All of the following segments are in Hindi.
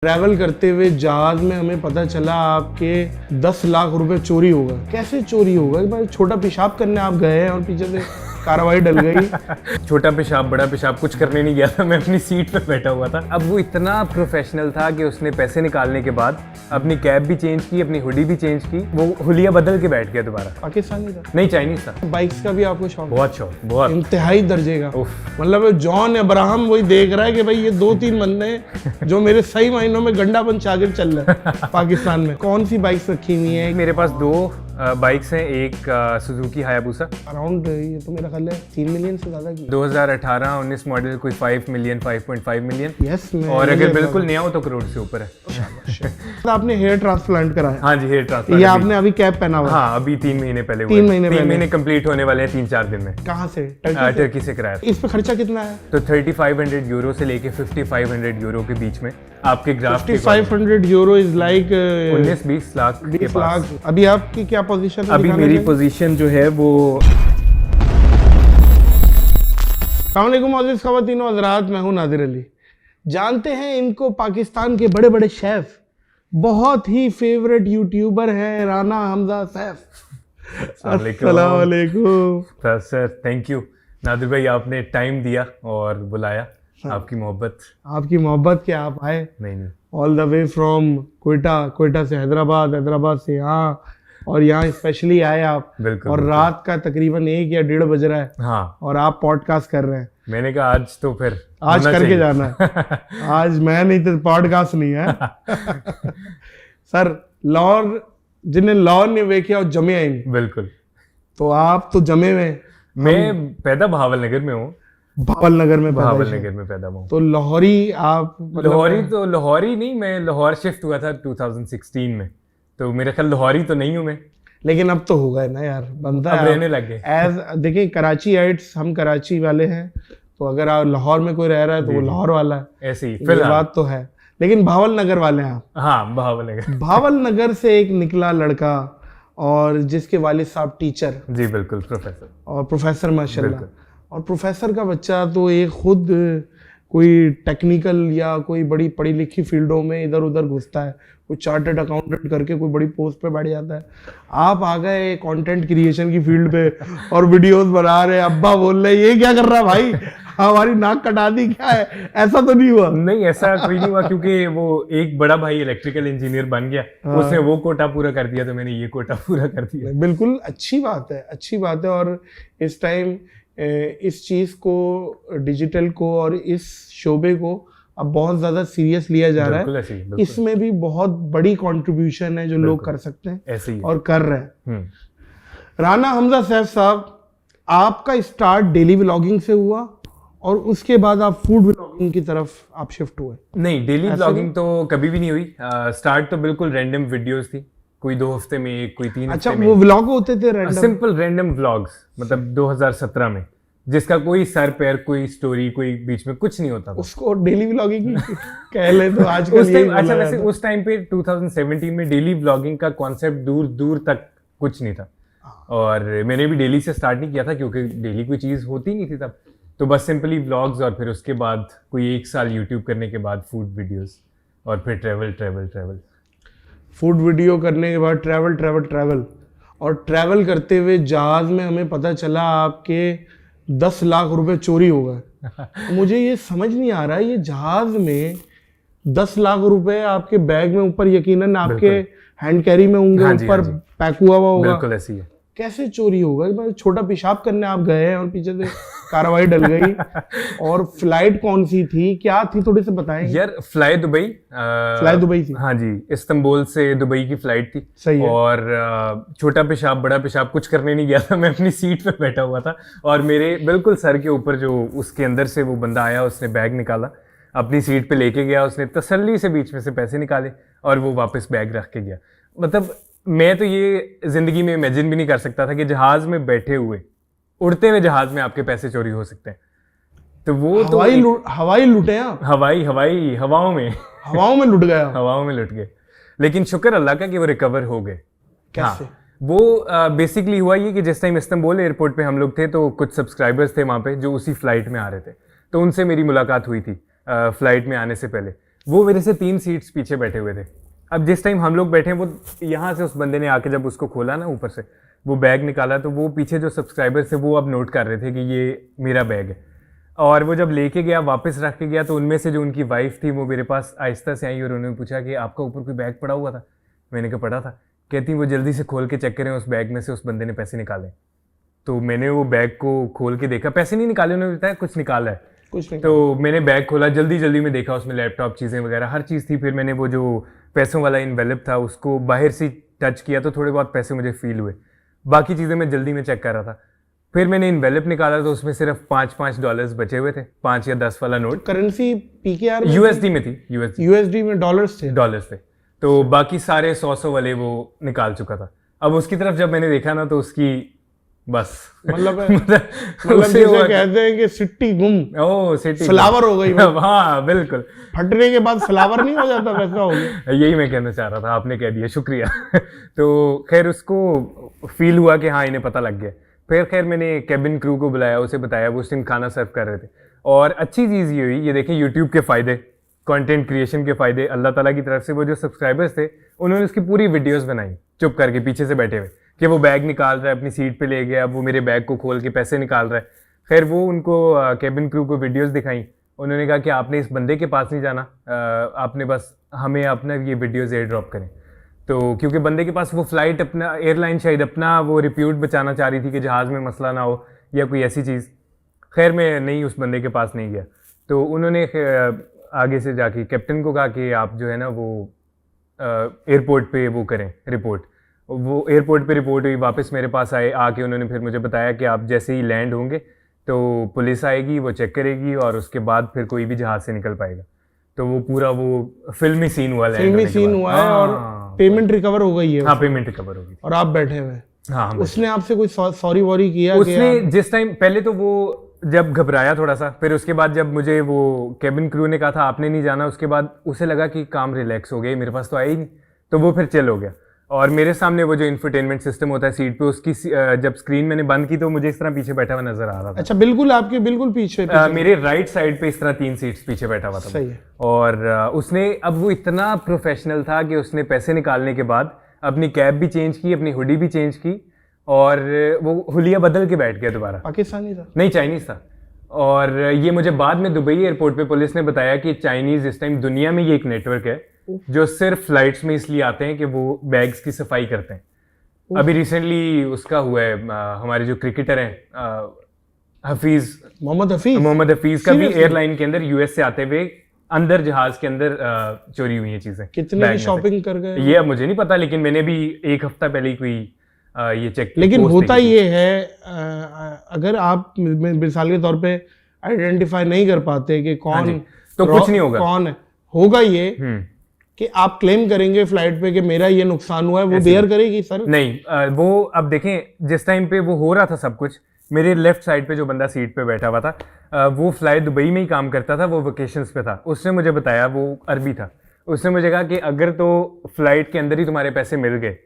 ट्रैवल करते हुए जहाज में हमें पता चला आपके 10 लाख रुपए चोरी होगा। कैसे चोरी होगा? भाई छोटा पेशाब करने आप गए हैं और पीछे से कार्रवाई डल गई। छोटा पेशाब बड़ा पेशाब कुछ करने नहीं गया था, मैं अपनी सीट पे बैठा हुआ था। अब वो इतना प्रोफेशनल था कि उसने पैसे निकालने के बाद अपनी कैब भी चेंज की, अपनी हुडी भी चेंज की, वो हुलिया बदल के बैठ गया दोबारा। पाकिस्तानी था? नहीं, चाइनीज था। बाइक्स का भी आपको शौक? बहुत शौक, बहुत इंतहाई दर्जे का। उफ। मतलब जॉन अब्राहम वही देख रहा है कि भाई ये 2-3 बंदे हैं जो मेरे सही मायनों में गंडापन शागिर्द चल रहा है पाकिस्तान में। कौन सी बाइक्स रखी हुई है? मेरे पास 2 बाइक्स हैं, एक सुजुकी हायाबुसा अराउंड ये तो मेरा ख्याल है 3 मिलियन से ज्यादा की। 2018-19 मॉडल, कोई 5 मिलियन 5.5 मिलियन। यस, और अगर बिल्कुल नया हो तो करोड़ से ऊपर है। आपने हेयर ट्रांसप्लांट कराया? हाँ जी, हेयर ट्रांसप्लांट। ये आपने अभी कैप पहना हुआ? हाँ, अभी 3 महीने पहले हुआ। 3 महीने 3 महीने कंप्लीट होने वाले हैं 3-4 दिन में। कहाँ से? टर्की से कराया। इस पे खर्चा कितना है? तो 3500 यूरो से लेके 5500 यूरो के बीच में आपके graph 5500 euro is like 19-20 lakh के 20 पास। लाख। अभी आपकी क्या पोजीशन है? अभी मेरी पोजीशन जो है वो अस्सलामुअलैकुम अज़ीज़ ख़वातीन व हज़रात, मैं हूं नादिर अली। जानते हैं इनको पाकिस्तान के बड़े बड़े शेफ, बहुत ही फेवरेट यूट्यूबर हैं राना हमजा सैफ। अस्सलाम वालेकुम सर। थैंक यू नादिर भाई, आपने टाइम दिया और बुलाया। आपकी मोहब्बत के आप आए। नहीं, all the way from Quetta से हैदराबाद से यहाँ, और यहाँ स्पेशली आए आप। बिल्कुल, और रात का तकरीबन 1 या 1:30 बज रहा है। हाँ, और आप पॉडकास्ट कर रहे हैं। मैंने कहा आज तो फिर आज करके जाना है। आज मैं नहीं तो पॉडकास्ट नहीं है। सर, लाहौर जिन्हें लाहौर ने वेख्या और जमे आई। बिल्कुल। तो आप तो जमे में। मैं पैदा भावल नगर में हूँ। भावल नगर में पैदा हुआ। तो लाहौरी आप? लाहौरी नहीं, मैं लाहौर शिफ्ट हुआ था 2016 में, तो मेरा ख्याल लाहौरी तो नहीं हूँ मैं। लेकिन अब तो हो गए ना यार, बनता है, रहने लग गए। देखिए कराची आइट्स, हम कराची वाले हैं, तो अगर आप लाहौर में कोई रह रहा है तो वो लाहौर वाला है। ऐसे ही ये बात तो है। लेकिन भावल नगर वाले हैं आप? हाँ, भावल नगर। भावल नगर से एक निकला लड़का, और जिसके वालिद साहब टीचर। जी बिल्कुल, प्रोफेसर। और प्रोफेसर माशाल्लाह। और प्रोफेसर का बच्चा तो एक खुद कोई टेक्निकल या कोई बड़ी पढ़ी लिखी फील्डों में इधर उधर घुसता है, कोई चार्टर्ड अकाउंटेंट करके कोई बड़ी पोस्ट पे बैठ जाता है। आप आ गए कंटेंट क्रिएशन की फील्ड पे और वीडियोस बना रहे, अब्बा बोल रहे ये क्या कर रहा है भाई, हमारी नाक कटा दी क्या है? ऐसा तो नहीं हुआ? नहीं, ऐसा कोई नहीं हुआ, क्योंकि वो एक बड़ा भाई इलेक्ट्रिकल इंजीनियर बन गया। उसने वो कोटा पूरा कर दिया, तो मैंने ये कोटा पूरा कर दिया। बिल्कुल, अच्छी बात है। और इस टाइम इस चीज को, डिजिटल को और इस शोबे को अब बहुत ज्यादा सीरियस लिया जा रहा है। बिल्कुल। इसमें भी बहुत बड़ी कंट्रीब्यूशन है जो लोग कर सकते हैं, ऐसे ही और कर रहे हैं। राना हमजा सैफ साहब, आपका स्टार्ट डेली व्लॉगिंग से हुआ और उसके बाद आप फूड व्लॉगिंग की तरफ आप शिफ्ट हुए? नहीं, डेली व्लॉगिंग तो कभी भी नहीं हुई। स्टार्ट तो बिल्कुल रैंडम वीडियोस थी, कोई 2 हफ्ते में एक, कोई 3 अच्छा, हफ्ते में। वो व्लॉग होते थे रैंडम? सिंपल रैंडम व्लॉग्स, मतलब 2017 में, जिसका कोई सर पैर, कोई स्टोरी, कोई बीच में कुछ नहीं होता था। उसको डेली व्लॉगिंग कह ले तो आजकल उस टाइम, अच्छा वैसे उस टाइम पे 2017 में डेली व्लॉगिंग का कॉन्सेप्ट दूर दूर तक कुछ नहीं था। और मैंने भी डेली से स्टार्ट नहीं किया था, क्योंकि डेली कोई चीज़ होती नहीं थी तब। तो बस सिंपली व्लॉग्स, और फिर उसके बाद कोई 1 साल यूट्यूब करने के बाद फूड वीडियोस, और फिर ट्रैवल। फूड वीडियो करने के बाद ट्रैवल। और ट्रैवल करते हुए जहाज में हमें पता चला आपके 10 लाख रुपए चोरी हो गए। मुझे ये समझ नहीं आ रहा है, ये जहाज में 10 लाख रुपए आपके बैग में ऊपर, यकीनन आपके हैंड कैरी में होंगे, ऊपर पैक हुआ होगा। बिल्कुल ऐसी है। कैसे चोरी होगा? छोटा पेशाब करने आप गए हैं और पीछे से कार्रवाई डल गई। और फ्लाइट कौन सी थी, क्या थी, थोड़ी से बताएं यार। फ्लाई दुबई थी। हाँ जी, इस्तांबुल से दुबई की फ्लाइट थी। सही है। और छोटा पेशाब बड़ा पेशाब कुछ करने नहीं गया था, मैं अपनी सीट पे बैठा हुआ था, और मेरे बिल्कुल सर के ऊपर जो उसके अंदर से वो बंदा आया, उसने बैग निकाला, अपनी सीट पे लेके गया, उसने तसल्ली से बीच में से पैसे निकाले और वो वापस बैग रख के गया। मतलब मैं तो ये जिंदगी में इमेजिन भी नहीं कर सकता था कि जहाज में बैठे हुए, उड़ते हुए जहाज में आपके पैसे चोरी हो सकते हैं। तो वो हवाई लुटे आप? हवाओं में लुट गया। हवाओं में लुट गए। लेकिन शुक्र अल्लाह का कि वो रिकवर हो गए। कैसे? हाँ, वो बेसिकली हुआ ये कि जिस टाइम इस्तांबुल एयरपोर्ट पे हम लोग थे, तो कुछ सब्सक्राइबर्स थे वहाँ पे जो उसी फ्लाइट में आ रहे थे, तो उनसे मेरी मुलाकात हुई थी फ्लाइट में आने से पहले। वो मेरे से 3 सीट्स पीछे बैठे हुए थे। अब जिस टाइम हम लोग बैठे, वो यहाँ से उस बंदे ने आके जब उसको खोला ना ऊपर से, वो बैग निकाला, तो वो पीछे जो सब्सक्राइबर्स थे वो अब नोट कर रहे थे कि ये मेरा बैग है। और वो जब लेके गया, वापस रख के गया, तो उनमें से जो उनकी वाइफ थी वो मेरे पास आहिस्ता से आई और उन्होंने पूछा कि आपका ऊपर कोई बैग पड़ा हुआ था? मैंने कहा पड़ा था। कहती वो जल्दी से खोल के चेक करें, उस बैग में से उस बंदे ने पैसे निकाले। तो मैंने वो बैग को खोल के देखा, पैसे नहीं निकाले, उन्होंने बताया कुछ निकाला है। कुछ नहीं। तो मैंने बैग खोला, जल्दी जल्दी में देखा, उसमें लैपटॉप, चीज़ें वगैरह हर चीज़ थी। फिर मैंने वो जो पैसों वाला इनवेलप था उसको बाहर से टच किया तो थोड़े बहुत पैसे मुझे फील हुए। बाकी चीज़ें मैं जल्दी में चेक कर रहा था। फिर मैंने इनवेलप निकाला तो उसमें सिर्फ $5 बचे हुए थे, 5 या 10 वाला नोट। करेंसी पीकेआर यूएसडी में थी, यूएसडी में डॉलर्स थे। तो बाकी सारे 100 वाले वो निकाल चुका था। अब उसकी तरफ जब मैंने देखा ना तो उसकी बस मतलब उससे जैसे कहते हैं कि सिट्टी गुम, ओ सिटी फ्लावर हो गई। हाँ बिल्कुल, फटने के बाद फ्लावर नहीं हो जाता, वैसा हो गया। यही मैं कहना चाह रहा था, आपने कह दिया, शुक्रिया। तो खैर उसको फील हुआ कि हाँ इन्हें पता लग गया। फिर खैर मैंने कैबिन क्रू को बुलाया, उसे बताया, वो उस दिन खाना सर्व कर रहे थे। और अच्छी चीज़ ये हुई, ये देखें यूट्यूब के फ़ायदे, कंटेंट क्रिएशन के फ़ायदे, अल्लाह ताला की तरफ से वो जो सब्सक्राइबर्स थे उन्होंने उसकी पूरी वीडियोस बनाई चुप करके पीछे से बैठे हुए, कि वो बैग निकाल रहा है, अपनी सीट पे ले गया, वो मेरे बैग को खोल के पैसे निकाल रहा है। खैर वो उनको कैबिन क्रू को वीडियोस दिखाई। उन्होंने कहा कि आपने इस बंदे के पास नहीं जाना, आपने बस हमें अपना ये वीडियोज़ एयर ड्रॉप करें। तो क्योंकि बंदे के पास वो फ्लाइट, अपना एयरलाइन शायद अपना वो रिप्यूट बचाना चाह रही थी कि जहाज़ में मसला ना हो या कोई ऐसी चीज़। खैर मैं नहीं, उस बंदे के पास नहीं गया। तो उन्होंने आगे से जाके कैप्टन को कहा कि आप जो है ना वो एयरपोर्ट पे वो करें रिपोर्ट। वो एयरपोर्ट पे रिपोर्ट हुई, वापस मेरे पास आए, आके उन्होंने फिर मुझे बताया कि आप जैसे ही लैंड होंगे तो पुलिस आएगी, वो चेक करेगी और उसके बाद फिर कोई भी जहाज़ से निकल पाएगा। तो वो पूरा वो फिल्मी सीन हुआ है और पेमेंट रिकवर हो गई है। हाँ पेमेंट रिकवर हो गई और आप बैठे हुए। हाँ उसने आपसे कोई सॉरी वॉरी किया? उसने जिस टाइम पहले तो वो जब घबराया थोड़ा सा, फिर उसके बाद जब मुझे वो कैबिन क्रू ने कहा था आपने नहीं जाना, उसके बाद उसे लगा कि काम रिलैक्स हो गया, मेरे पास तो आया ही नहीं, तो वो फिर चिल हो गया। और मेरे सामने वो जो इंफोटेनमेंट सिस्टम होता है सीट पे, उसकी जब स्क्रीन मैंने बंद की तो मुझे इस तरह पीछे बैठा हुआ नजर आ रहा था। अच्छा, बिल्कुल आपके बिल्कुल पीछे मेरे राइट साइड पे इस तरह 3 सीट्स पीछे बैठा हुआ था। सही है। और उसने, अब वो इतना प्रोफेशनल था कि उसने पैसे निकालने के बाद अपनी कैप भी चेंज की, अपनी हुडी भी चेंज की, और वो हुलिया बदल के बैठ गया दोबारा। पाकिस्तानी था? नहीं, चाइनीज था। और ये मुझे बाद में दुबई एयरपोर्ट पे पुलिस ने बताया कि चाइनीज इस टाइम दुनिया में ये एक नेटवर्क है जो सिर्फ फ्लाइट्स में इसलिए आते हैं कि वो बैग्स की सफाई करते हैं। अभी रिसेंटली उसका हुआ है, हमारे जो क्रिकेटर हैं मोहम्मद हफीज का भी एयरलाइन के अंदर यूएस से आते हुए अंदर जहाज के अंदर चोरी हुई है चीजें। कितने की शॉपिंग कर गए ये अब मुझे नहीं पता, लेकिन मैंने भी 1 हफ्ता पहले ही कोई ये चेक। लेकिन होता ये है, अगर आप मिसाल के तौर पे आइडेंटिफाई नहीं कर पाते कि कौन, तो कुछ नहीं होगा। कौन है, होगा ये कि आप क्लेम करेंगे फ्लाइट पे कि मेरा ये नुकसान हुआ है, वो बेयर करेगी सर? नहीं, वो अब देखें जिस टाइम पे वो हो रहा था सब कुछ, मेरे लेफ्ट साइड पे जो बंदा सीट पे बैठा हुआ था वो फ्लाई दुबई में ही काम करता था, वो वेकेशंस पे था। उसने मुझे बताया, वो अरबी था, उसने मुझे कहा कि अगर तो फ्लाइट के अंदर ही तुम्हारे पैसे मिल गए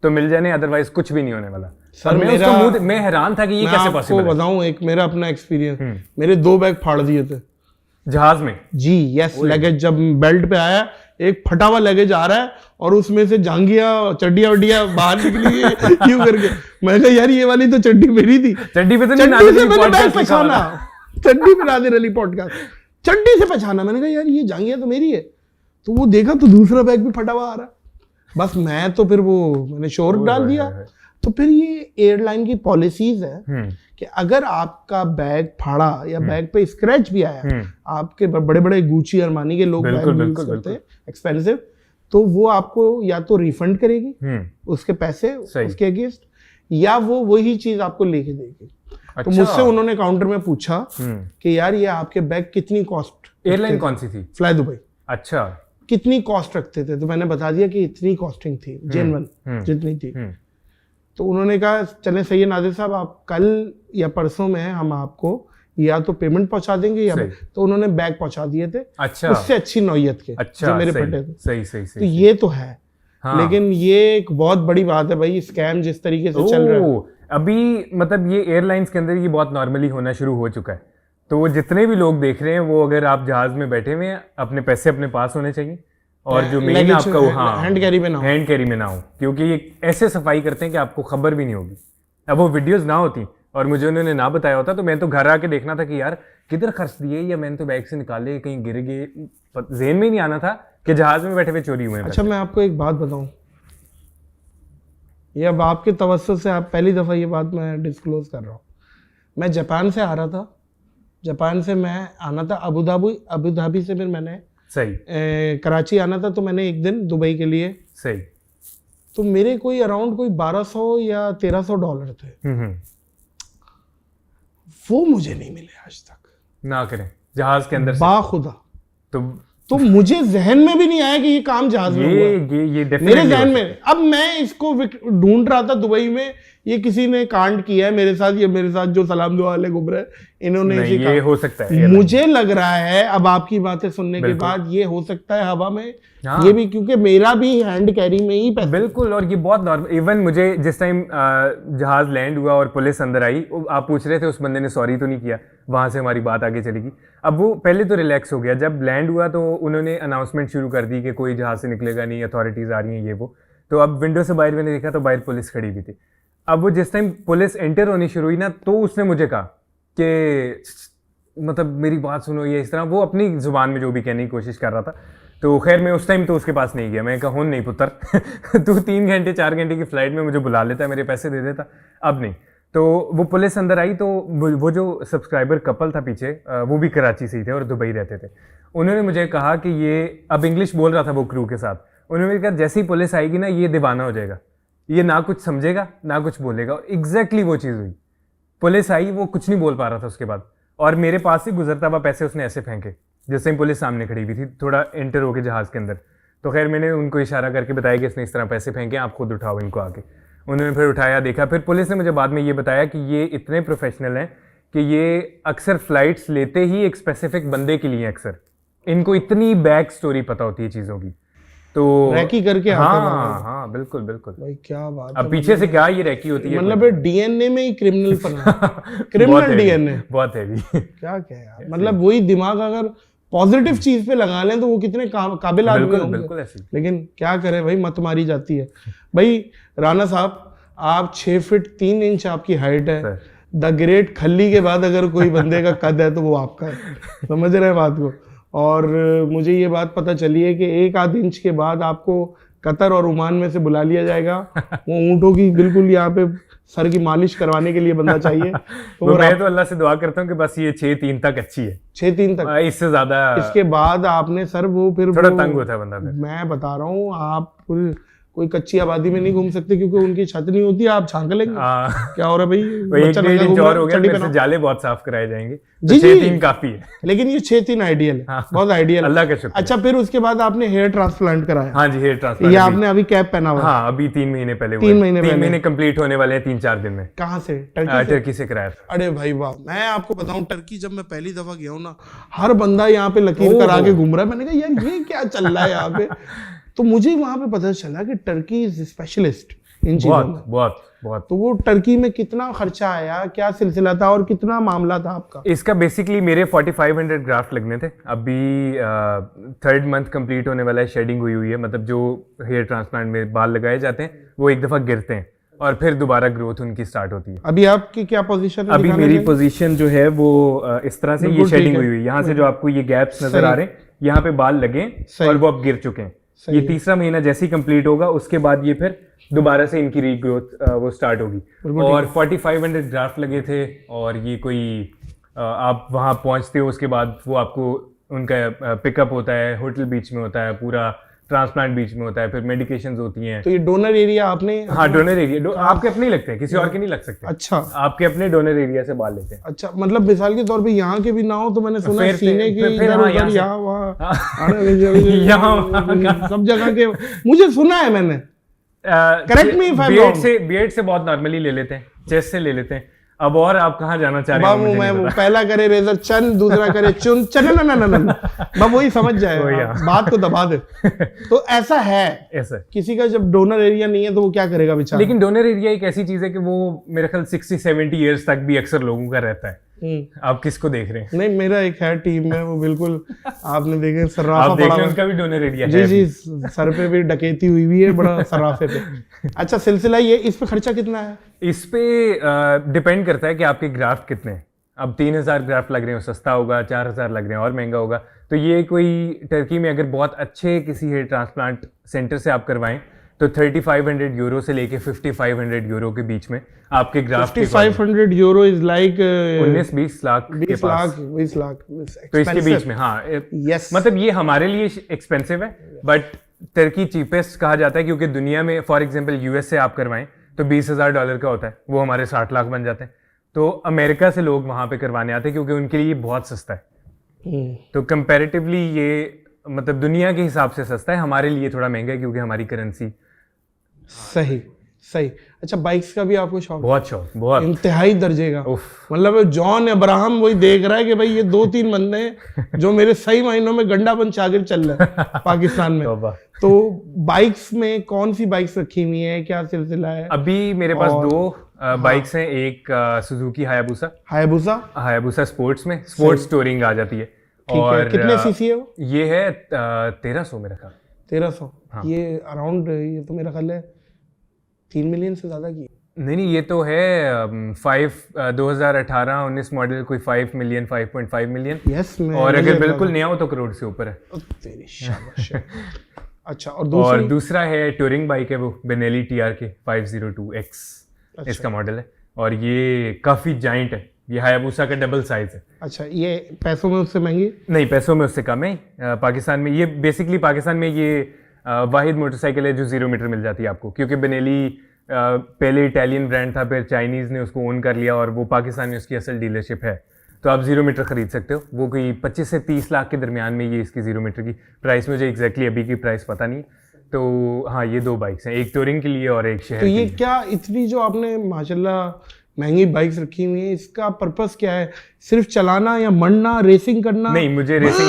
तो मिल जाने, अदरवाइज कुछ भी नहीं होने वाला। सर मैं हैरान था कि ये कैसे पॉसिबल है। मैं बताऊं एक मेरा अपना एक्सपीरियंस, मेरे 2 बैग फाड़ दिए थे जहाज में जी। यस, लगेज जब बेल्ट पे आया, एक फटा हुआ लगेज आ रहा है और उसमें से जांगिया चड्डिया वड्डिया बाहर निकली है क्यों करके। मैं कहा यार ये वाली तो चड्डी मेरी थी। चड्डी पे तो चड्डी से मैंने बैग पहचाना, चड्डी पे नादिर अली पॉडकास्ट, चड्डी से पहचाना। मैंने कहा यार ये जांगिया तो मेरी है। तो वो देखा तो दूसरा बैग भी फटा हुआ आ रहा है। बस मैं तो फिर वो मैंने शोर डाल दिया। तो फिर ये एयरलाइन की पॉलिसीज है कि अगर आपका बैग फाड़ा या बैग पे स्क्रैच भी आया, आपके बड़े बड़े गुची अरमानी के लोग बैग यूज करते हैं एक्सपेंसिव, तो वो आपको या तो रिफंड करेगी उसके पैसे उसके अगेंस्ट, या वो वही चीज आपको लेके देगी। तो मुझसे उन्होंने काउंटर में पूछा कि यार ये आपके बैग कितनी कॉस्ट, एयरलाइन कौन सी थी? Fly Dubai. अच्छा, कितनी कॉस्ट रखते थे? तो मैंने बता दिया कि इतनी कॉस्टिंग थी, जेन्युइन जितनी थी। तो उन्होंने कहा चले सही है नादिर साहब, आप कल या परसों में हम आपको या तो पेमेंट पहुंचा देंगे या तो उन्होंने बैग पहुंचा दिए थे। अच्छा, उससे अच्छी नौयत के जो मेरे फटे थे। सही। तो ये तो है। हाँ। लेकिन ये एक बहुत बड़ी बात है भाई, स्कैम जिस तरीके से चल रहा है अभी, मतलब ये एयरलाइंस के अंदर ये बहुत नॉर्मली होना शुरू हो चुका है। तो वो जितने भी लोग देख रहे हैं वो अगर आप जहाज में बैठे हुए हैं अपने पैसे अपने पास होने चाहिए और जो मेन आपका हैंड कैरी में ना हो। हैंड कैरी में ना हो, क्योंकि ये ऐसे सफाई करते हैं कि आपको खबर भी नहीं होगी। अब वो वीडियोस ना होती और मुझे उन्होंने ना बताया होता तो मैं तो घर आके देखना था कि यार किधर खर्च दिए या मैंने तो बैग से निकाले कहीं गिर गए, ज़हन में ही नहीं आना था कि जहाज में बैठे हुए चोरी हुए हैं। अच्छा मैं आपको एक बात बताऊं, ये अब आपके तवज्जुह से आप पहली दफ़ा ये बात मैं डिस्क्लोज कर रहा हूँ। मैं जापान से आ रहा था, जापान से मैं आना था अबू धाबी से फिर मैंने सही कराची आना था, तो मैंने एक दिन दुबई के लिए सही, तो मेरे कोई अराउंड कोई 1200 या 1300 डॉलर थे। वो मुझे नहीं मिले आज तक। ना करें जहाज के अंदर बाखुदा। तो मुझे जहन में भी नहीं आया कि ये काम जहाज में हुआ। ये मेरे जहन में, अब मैं इसको ढूंढ रहा था दुबई में, ये किसी ने कांड किया है मेरे साथ, ये मेरे साथ जो सलाम दुआ वाले घूम रहे इन्होंने नहीं, ये हो सकता है। मुझे लग रहा है अब आपकी बातें सुनने के बाद ये हो सकता है हवा में। हाँ। ये भी क्योंकि मेरा भी हैंड कैरी में ही पैसा। बिल्कुल, और ये बहुत नॉर्मल। इवन मुझे जिस टाइम जहाज लैंड हुआ और पुलिस अंदर आई, आप पूछ रहे थे उस बंदे ने सॉरी तो नहीं किया, वहां से हमारी बात आगे चलेगी। अब वो पहले तो रिलैक्स हो गया, जब लैंड हुआ तो उन्होंने अनाउंसमेंट शुरू कर दी कि कोई जहाज से निकलेगा नहीं, अथॉरिटीज आ रही हैं ये वो। तो अब विंडो से बाहर मैंने देखा तो बाहर पुलिस खड़ी हुई थी। अब वो जिस टाइम पुलिस एंटर होनी शुरू हुई ना, तो उसने मुझे कहा कि मतलब मेरी बात सुनो, ये इस तरह वो अपनी जुबान में जो भी कहने की कोशिश कर रहा था। तो खैर मैं उस टाइम तो उसके पास नहीं गया, मैं कहा हूँ नहीं पुत्र तू 3 घंटे 4 घंटे की फ्लाइट में मुझे बुला लेता, मेरे पैसे दे देता, अब नहीं। तो वो पुलिस अंदर आई, तो वो जो सब्सक्राइबर कपल था पीछे, वो भी कराची से ही थे और दुबई रहते थे। उन्होंने मुझे कहा कि ये, अब इंग्लिश बोल रहा था वो क्रू के साथ, उन्होंने कहा जैसे ही पुलिस आएगी ना ये दीवाना हो जाएगा, ये ना कुछ समझेगा ना कुछ बोलेगा। और एग्जैक्टली वो चीज़ हुई। पुलिस आई, वो कुछ नहीं बोल पा रहा था उसके बाद, और मेरे पास से गुजरता हुआ पैसे उसने ऐसे फेंके जैसे ही पुलिस सामने खड़ी हुई थी, थोड़ा एंटर होके जहाज के अंदर। तो खैर मैंने उनको इशारा करके बताया कि इसने इस तरह पैसे फेंके, आप खुद उठाओ इनको आके। उन्होंने फिर उठाया, देखा। फिर पुलिस ने मुझे बाद में ये बताया कि ये इतने प्रोफेशनल हैं कि ये अक्सर फ्लाइट्स लेते ही एक स्पेसिफिक बंदे के लिए, अक्सर इनको इतनी बैक स्टोरी पता होती है चीज़ों की, तो रैकी करके हाँ बिल्कुल बिल्कुल भाई, क्या बात। अब पीछे से क्या ये रैकी होती है, मतलब डीएनए में ही क्रिमिनल क्रिमिनल डीएनए बहुत हैवी। क्या यार, मतलब वही दिमाग अगर पॉजिटिव चीज पे लगा लें तो वो कितने काबिल आदमी होंगे। बिल्कुल ऐसे। लेकिन क्या करें भाई, मत मारी जाती है भाई। राणा साहब, आप 6 फीट 3 इंच आपकी हाइट है। द ग्रेट खल्ली के बाद अगर कोई बंदे का कद है तो वो आपका है, समझ रहे हैं बात को। और मुझे ये बात पता चली है कि 1 आध इंच के बाद आपको कतर और ओमान में से बुला लिया जाएगा। वो ऊँटों की बिल्कुल यहाँ पे सर की मालिश करवाने के लिए बंदा चाहिए। तो मैं तो अल्लाह से दुआ करता हूँ कि बस ये 6'3" तक अच्छी है, 6'3" तक। इससे ज्यादा इसके बाद आपने सर वो फिर थोड़ा तंग होता है बंदा। मैं बता रहा हूँ, आप कोई कच्ची आबादी में नहीं घूम सकते क्योंकि उनकी छत नहीं होती, आप झांक लेंगे क्या हो रहा है भाई। 1 इंच और हो गया, फिर से जाले बहुत साफ कराए जाएंगे। जी 6'3" काफी है, लेकिन ये 6'3" आइडियल है। हाँ, बहुत आइडियल, अल्लाह का शुक्र। अच्छा, फिर उसके बाद आपने हेयर ट्रांसप्लांट कराया? हाँ जी, हेयर ट्रांसप्लांट। ये आपने अभी कैप पहना हुआ? हाँ, अभी 3 महीने पहले। 3 महीने कंप्लीट होने वाले हैं 3-4 दिन में। कहाँ से? टर्की से कराया। अरे भाई वाह, मैं आपको बताऊं, टर्की जब मैं पहली दफा गया हूँ ना, हर बंदा यहाँ पे लकीर करा के घूम रहा है। मैंने कहा यार ये क्या चल रहा है यहाँ पे। तो मुझे वहां पे पता चला कि टर्की इज स्पेशलिस्ट इन चीजों में। बहुत। तो वो टर्की में कितना खर्चा आया, क्या सिलसिला था और कितना मामला था आपका? इसका बेसिकली मेरे 4500 ग्राफ्ट लगने थे। अभी 3rd मंथ कंप्लीट होने वाला है, शेडिंग हुई है। मतलब जो हेयर ट्रांसप्लांट में बाल लगाए जाते हैं वो एक दफा गिरते हैं और फिर दोबारा ग्रोथ उनकी स्टार्ट होती है। अभी आपकी क्या पोजीशन है? अभी मेरी पोजीशन जो है वो इस तरह से, ये शेडिंग हुई है। यहाँ से जो आपको ये गैप्स नजर आ रहे हैं, यहाँ पे बाल लगे और वो अब गिर चुके हैं। ये 3रा महीना जैसे ही कंप्लीट होगा उसके बाद ये फिर दोबारा से इनकी रीग्रोथ वो स्टार्ट होगी। और 4500 ग्राफ्ट लगे थे। और ये कोई आप वहाँ पहुँचते हो, उसके बाद वो आपको उनका पिकअप होता है, होटल बीच में होता है, पूरा ट्रांसप्लांट बीच में होता है, फिर मेडिकेशंस होती हैं। तो ये डोनर एरिया आपने? हाँ, डोनर एरिया आपके अपने ही लगते हैं, किसी और के नहीं लग सकते। अच्छा, आपके अपने डोनर एरिया से बाल लेते हैं। अच्छा, मतलब मिसाल के तौर पे यहाँ के भी ना हो तो मैंने सुना है सीने के इधर उधर यहाँ वहाँ सब जगह के, मुझे सुना है मैंने। Correct me if I am wrong. Beard से बहुत नॉर्मली ले लेते हैं, चेस्ट से ले लेते हैं। अब और आप कहाँ जाना चाह रहे हैं? मैं वो पहला करे रेजर चन, दूसरा करे चुन चन, ना वही समझ जाए, बात को दबा दे। तो ऐसा है, ऐसा किसी का जब डोनर एरिया नहीं है तो वो क्या करेगा बेचारा? लेकिन डोनर एरिया एक ऐसी चीज है कि वो मेरे ख्याल 60-70 ईयर्स तक भी अक्सर लोगों का रहता है। आप किसको देख रहे हैं? नहीं, मेरा एक है टीम में, वो बिल्कुल आपने देखे सर्राफा आप देख पड़ा रहे हैं, हुआ उनका भी डोनर एरिया जी है। जी, सर पे भी डकैती हुई हुई है बड़ा सराफे पे। अच्छा, सिलसिला ये, इस पे खर्चा कितना है? इस पे डिपेंड करता है कि आपके ग्राफ्ट कितने हैं। अब 3000 ग्राफ्ट लग रहे हो सस्ता होगा, 4000 लग रहे हैं और महंगा होगा। तो ये कोई टर्की में अगर बहुत अच्छे किसी हेयर ट्रांसप्लांट सेंटर से आप करवाएं तो 3500 यूरो से लेके 5500 यूरो के बीच में आपके graft 5500 euro is like 19-20 lakh के 20 पास। लाख 20 लाख तो इसके बीच में, हाँ, यस, मतलब ये हमारे लिए एक्सपेंसिव है, बट टर्की चीपेस्ट कहा जाता है क्योंकि दुनिया में फॉर एग्जांपल यूएस से आप करवाएं तो $20,000 का होता है, वो हमारे 60 लाख बन जाते हैं। तो अमेरिका से लोग वहां पे करवाने आते हैं क्योंकि उनके लिए बहुत सस्ता है। तो कंपैरेटिवली ये मतलब दुनिया के हिसाब से सस्ता है, हमारे लिए थोड़ा महंगा है क्योंकि हमारी करेंसी। सही सही। अच्छा, बाइक्स का भी आपको शौक? बहुत शौक, बहुत इंतहाई दर्जे का। उफ। मतलब जॉन अब्राहम वही देख रहा है कि भाई ये 2-3 बंदे हैं जो मेरे सही मायनों में गंडापन शागिर्द चल रहे हैं पाकिस्तान में। तौबा। तो बाइक्स में कौन सी बाइक्स रखी हुई है, क्या सिलसिला है? अभी मेरे पास 2 बाइक्स हैं, एक सुजुकी हायाबुसा स्पोर्ट्स में स्पोर्ट्स टूरिंग आ जाती है। और कितने सीसी है वो? ये है 1300 मेरा ख्याल। 1300। हाँ। ये अराउंड, ये तो मेरा ख्याल है 3 मिलियन से ज्यादा की। नहीं, ये तो है 2018-19 मॉडल, कोई 5 मिलियन 5.5 मिलियन। यस, और अगर बिल्कुल नया हो तो करोड़ से ऊपर है। तेरी शाबाश। अच्छा, और दूसरा है टूरिंग बाइक है, वो बेनेली TRK 502X इसका मॉडल है, और ये काफी जाइंट है, ये हायाबुसा का डबल साइज है। अच्छा, ये पैसों में उससे महंगी? नहीं, पैसों में उससे कम है। पाकिस्तान में ये बेसिकली पाकिस्तान में ये वाहिद मोटरसाइकिल है जो 0 मीटर मिल जाती है आपको, क्योंकि बेनेली पहले इटालियन ब्रांड था, फिर चाइनीज़ ने उसको ओन कर लिया और वो पाकिस्तान में उसकी असल डीलरशिप है। तो आप 0 मीटर खरीद सकते हो, वो कोई 25 से 30 लाख के दरमियान में ये इसकी 0 मीटर की प्राइस, मुझे एग्जैक्टली अभी की प्राइस पता नहीं। तो हाँ, ये 2 बाइक्स हैं, एक टूरिंग के लिए और एक शहर। तो ये क्या इतनी जो आपने माशाल्लाह महंगी बाइक्स रखी हुई है, इसका पर्पस क्या है? सिर्फ चलाना या मरना, रेसिंग करना? नहीं, मुझे रेसिंग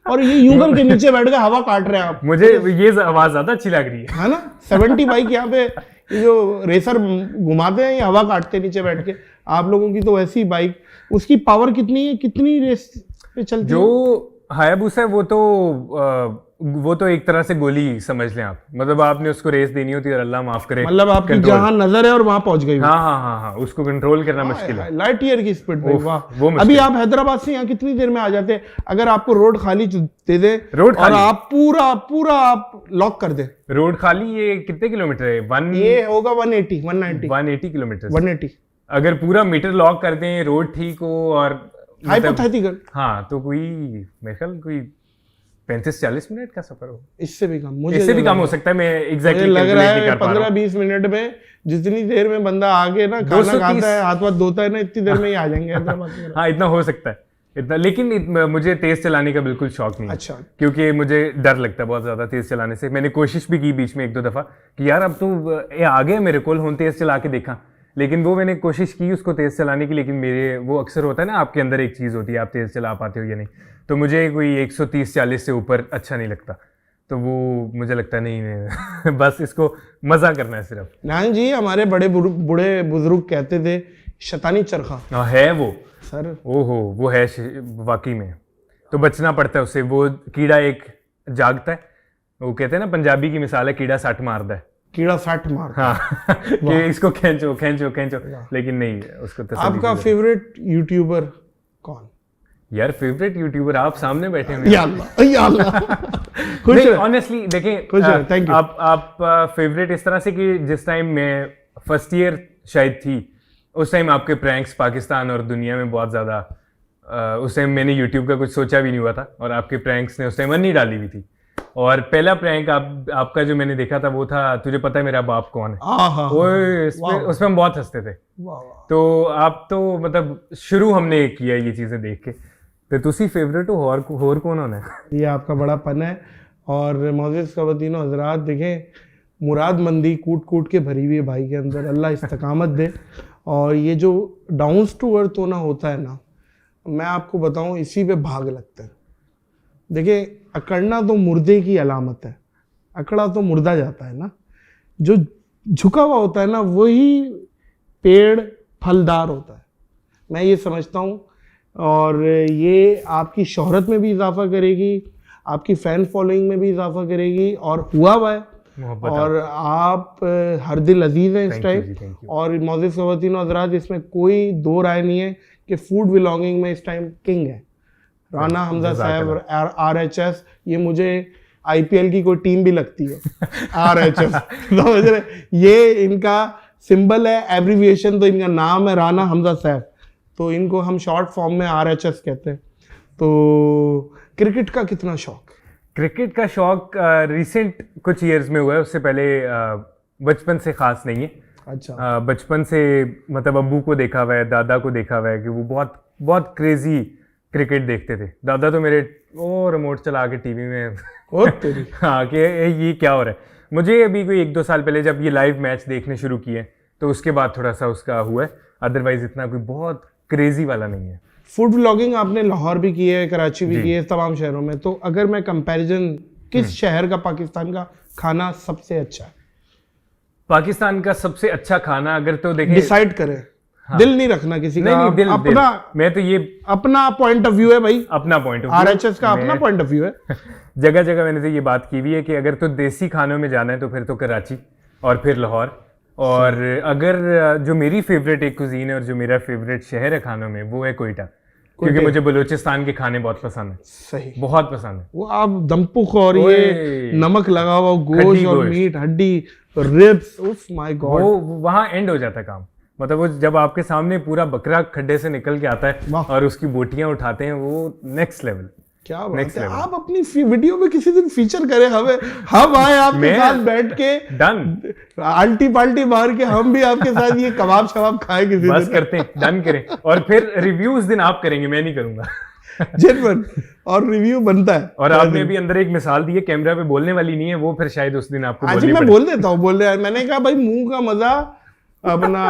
और ये यूं करके नीचे बैठ के हवा काट रहे हैं आप। मुझे ये आवाज ज्यादा अच्छी लग रही है ना? 70 बाइक यहाँ पे ये जो रेसर घुमाते हैं, ये हवा काटते हैं नीचे बैठ के। आप लोगों की तो वैसी बाइक, उसकी पावर कितनी है, कितनी रेस पे चलती है? जो हायाबुसा है वो तो एक तरह से गोली समझ लें आप, मतलब आपने उसको रेस देनी होती है और अल्लाह माफ करे, मतलब आपकी जहां नजर है और वहां पहुंच गई। हाँ, उसको कंट्रोल करना मुश्किल है, लाइट ईयर की स्पीड में। वाह, वो अभी आप हैदराबाद से यहाँ कितनी देर में आ जाते हैं अगर आपको रोड खाली दे दे? रोड और आप पूरा आप लॉक कर दे रोड खाली? ये कितने किलोमीटर है? ये होगा 180 किलोमीटर। 180 अगर पूरा मीटर लॉक कर दें, रोड ठीक हो और हाइपोथेटिकल, हाँ, तो कोई मेरे ख्याल कोई 35-40 मिनट का सफर हो। इससे भी कम, मुझे इससे भी कम हो सकता है, मैं एग्जैक्टली लग रहा है 15-20 मिनट में, जितनी देर में बंदा आगे ना खाना खाता है, हाथ वाथ धोता है ना, इतनी देर में ही आ जाएंगे हैदराबाद में। हाँ, इतना हो सकता है, इतना। लेकिन मुझे तेज चलाने का बिल्कुल शौक नहीं है। अच्छा। क्योंकि मुझे डर लगता है बहुत ज्यादा तेज चलाने से। मैंने कोशिश भी की बीच में 1-2 दफा कि यार अब तो आ गए मेरे को, हूं तेज चला के देखा, लेकिन वो मैंने कोशिश की उसको तेज चलाने की, लेकिन मेरे वो अक्सर होता है ना, आपके अंदर एक चीज होती है, आप तेज चला पाते हो या नहीं। तो मुझे कोई 130-40 से ऊपर अच्छा नहीं लगता, तो वो मुझे लगता नहीं बस इसको मजा करना है सिर्फ। नान जी, हमारे बड़े बुजुर्ग कहते थे शैतानी चरखा है वो सर। ओहो, वो है वाकई में, तो बचना पड़ता है उससे। वो कीड़ा एक जागता है, वो कहते हैं ना, पंजाबी की मिसाल है, कीड़ा सट मारता है, कीड़ा सट मार। हाँ कि इसको खींचो, लेकिन नहीं, उसको आपका फेवरेट यूट्यूबर कौन? यार फेवरेट यूट्यूबर आप सामने बैठे हैं। या अल्लाह नहीं, ऑनेस्टली देखें, थैंक यू। आप फेवरेट इस तरह से कि जिस टाइम मैं फर्स्ट ईयर शायद थी, उस टाइम आपके प्रैंक्स पाकिस्तान और दुनिया में बहुत ज़्यादा, उस टाइम मैंने यूट्यूब का कुछ सोचा भी नहीं हुआ था, और आपके प्रैंक्स ने उस टाइम नहीं डाली हुई थी। और पहला प्रैंक आपका जो मैंने देखा था वो था, तुझे पता है मेरा बाप कौन है? उसमें हम बहुत हंसते थे। तो आप तो मतलब शुरू हमने किया ये चीज़ें देख के। तो तुसी फेवरेट हो, और कौन होना है? ये आपका बड़ा पन है। और मोअज़्ज़िज़ ख़वातीन और हज़रात, देखें मुरादमंदी कूट के भरी हुई है भाई के अंदर, अल्लाह इस्तकामत दे। और ये जो डाउन टू अर्थ होना होता है ना, मैं आपको बताऊं, इसी पे भाग लगता है। देखिए, अकड़ना तो मुर्दे की अलामत है, अकड़ा तो मुर्दा जाता है ना। जो झुका हुआ होता है ना, वही पेड़ फलदार होता है, मैं ये समझता हूँ। और ये आपकी शोहरत में भी इजाफा करेगी, आपकी फ़ैन फॉलोइंग में भी इजाफा करेगी, और हुआ है। और आप हर दिल अजीज़ हैं इस टाइम। और मोअज़्ज़िज़ ख़वातीन और हज़रात, इसमें कोई दो राय नहीं है कि फूड बिलोंगिंग में इस टाइम किंग है राना हमजा साहब। RHS, ये मुझे IPL की कोई टीम भी लगती है RHS, समझ रहे? ये इनका सिंबल है, एब्रीविएशन तो इनका नाम है राना हमजा साहब, तो इनको हम शॉर्ट फॉर्म में RHS कहते हैं। तो क्रिकेट का कितना शौक? क्रिकेट का शौक रिसेंट कुछ ईयर्स में हुआ है, उससे पहले बचपन से खास नहीं है। अच्छा। बचपन से मतलब अब्बू को देखा हुआ है, दादा को देखा हुआ है कि वो बहुत बहुत क्रेजी क्रिकेट देखते थे। दादा तो मेरे वो रिमोट चला के टीवी में हाँ कि ये क्या हो रहा है। मुझे अभी कोई 1-2 साल पहले जब ये लाइव मैच देखने शुरू किए तो उसके बाद थोड़ा सा उसका हुआ है, अदरवाइज इतना कोई बहुत क्रेजी वाला नहीं है। फूड व्लॉगिंग आपने लाहौर भी की है, कराची भी की है, तमाम शहरों में। तो अगर मैं कंपैरिजन, किस शहर का पाकिस्तान का खाना सबसे अच्छा है? पाकिस्तान का सबसे अच्छा खाना अगर तो देखें, डिसाइड करें। हाँ। दिल नहीं रखना किसी का, नहीं, दिल, अपना दिल। मैं तो ये अपना पॉइंट ऑफ व्यू है भाई, अपना पॉइंट ऑफ व्यू, RHS का अपना पॉइंट ऑफ व्यू है। जगह जगह मैंने तो ये बात की हुई है कि अगर तो देसी खानों में जाना है तो फिर तो कराची और फिर लाहौर। और अगर जो मेरी फेवरेट एक कुजीन है और जो मेरा फेवरेट शहर है खानों में, वो है कोयटा, क्योंकि मुझे बलूचिस्तान के खाने बहुत पसंद है। सही, बहुत पसंद है। वो आप दमपुख और ये नमक लगा हुआ गोश्त और मीट, हड्डी, रिब्स, उफ माय गॉड, वो वहां एंड हो जाता है काम। मतलब वो जब आपके सामने पूरा बकरा खड्डे से निकल के आता है और उसकी बोटियां उठाते हैं, वो नेक्स्ट लेवल। क्या बात है। आप अपनी वीडियो में किसी दिन फीचर करें हमें, हम आए आपके साथ बैठ के, डन, आल्टी पाल्टी मार के हम भी आपके साथ ये कबाब शबाब खाए किसी बस दिन। करते हैं, डन करें। और फिर रिव्यू उस दिन आप करेंगे, मैं नहीं करूंगा। जेन्युइन, और रिव्यू बनता है। और आपने भी अंदर एक मिसाल दी है, कैमरा पे बोलने वाली नहीं है, वो फिर शायद उस दिन आपको आज मैं बोल देता हूँ, बोल रहा है। मैंने कहा भाई मुंह का मजा अपना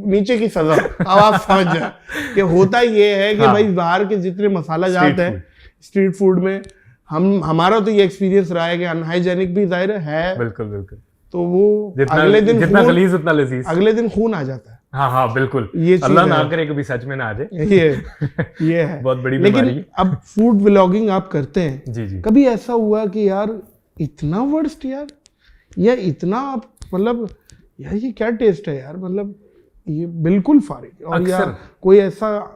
नीचे की सजा। अब आप समझ जाए कि होता ये है कि भाई बाहर के जितने मसाला जाते हैं स्ट्रीट फूड में, हमारा तो ये एक्सपीरियंस रहा है कि अनहाइजेनिक भी जाहिर है। बिल्कुल बिल्कुल। तो वो अगले दिन जितना गलीज उतना लजीज, अगले दिन खून आ जाता है। हाँ हाँ बिल्कुल, ये अल्लाह ना करे कभी सच में ना आ जाए। ये है बहुत बड़ी बीमारी। लेकिन अब फूड व्लॉगिंग आप करते हैं, जी जी, कभी ऐसा हुआ कि यार इतना वर्स्ट यार, या इतना मतलब यार ये क्या टेस्ट है यार, मतलब ये बिल्कुल फारिग, और या कोई ऐसा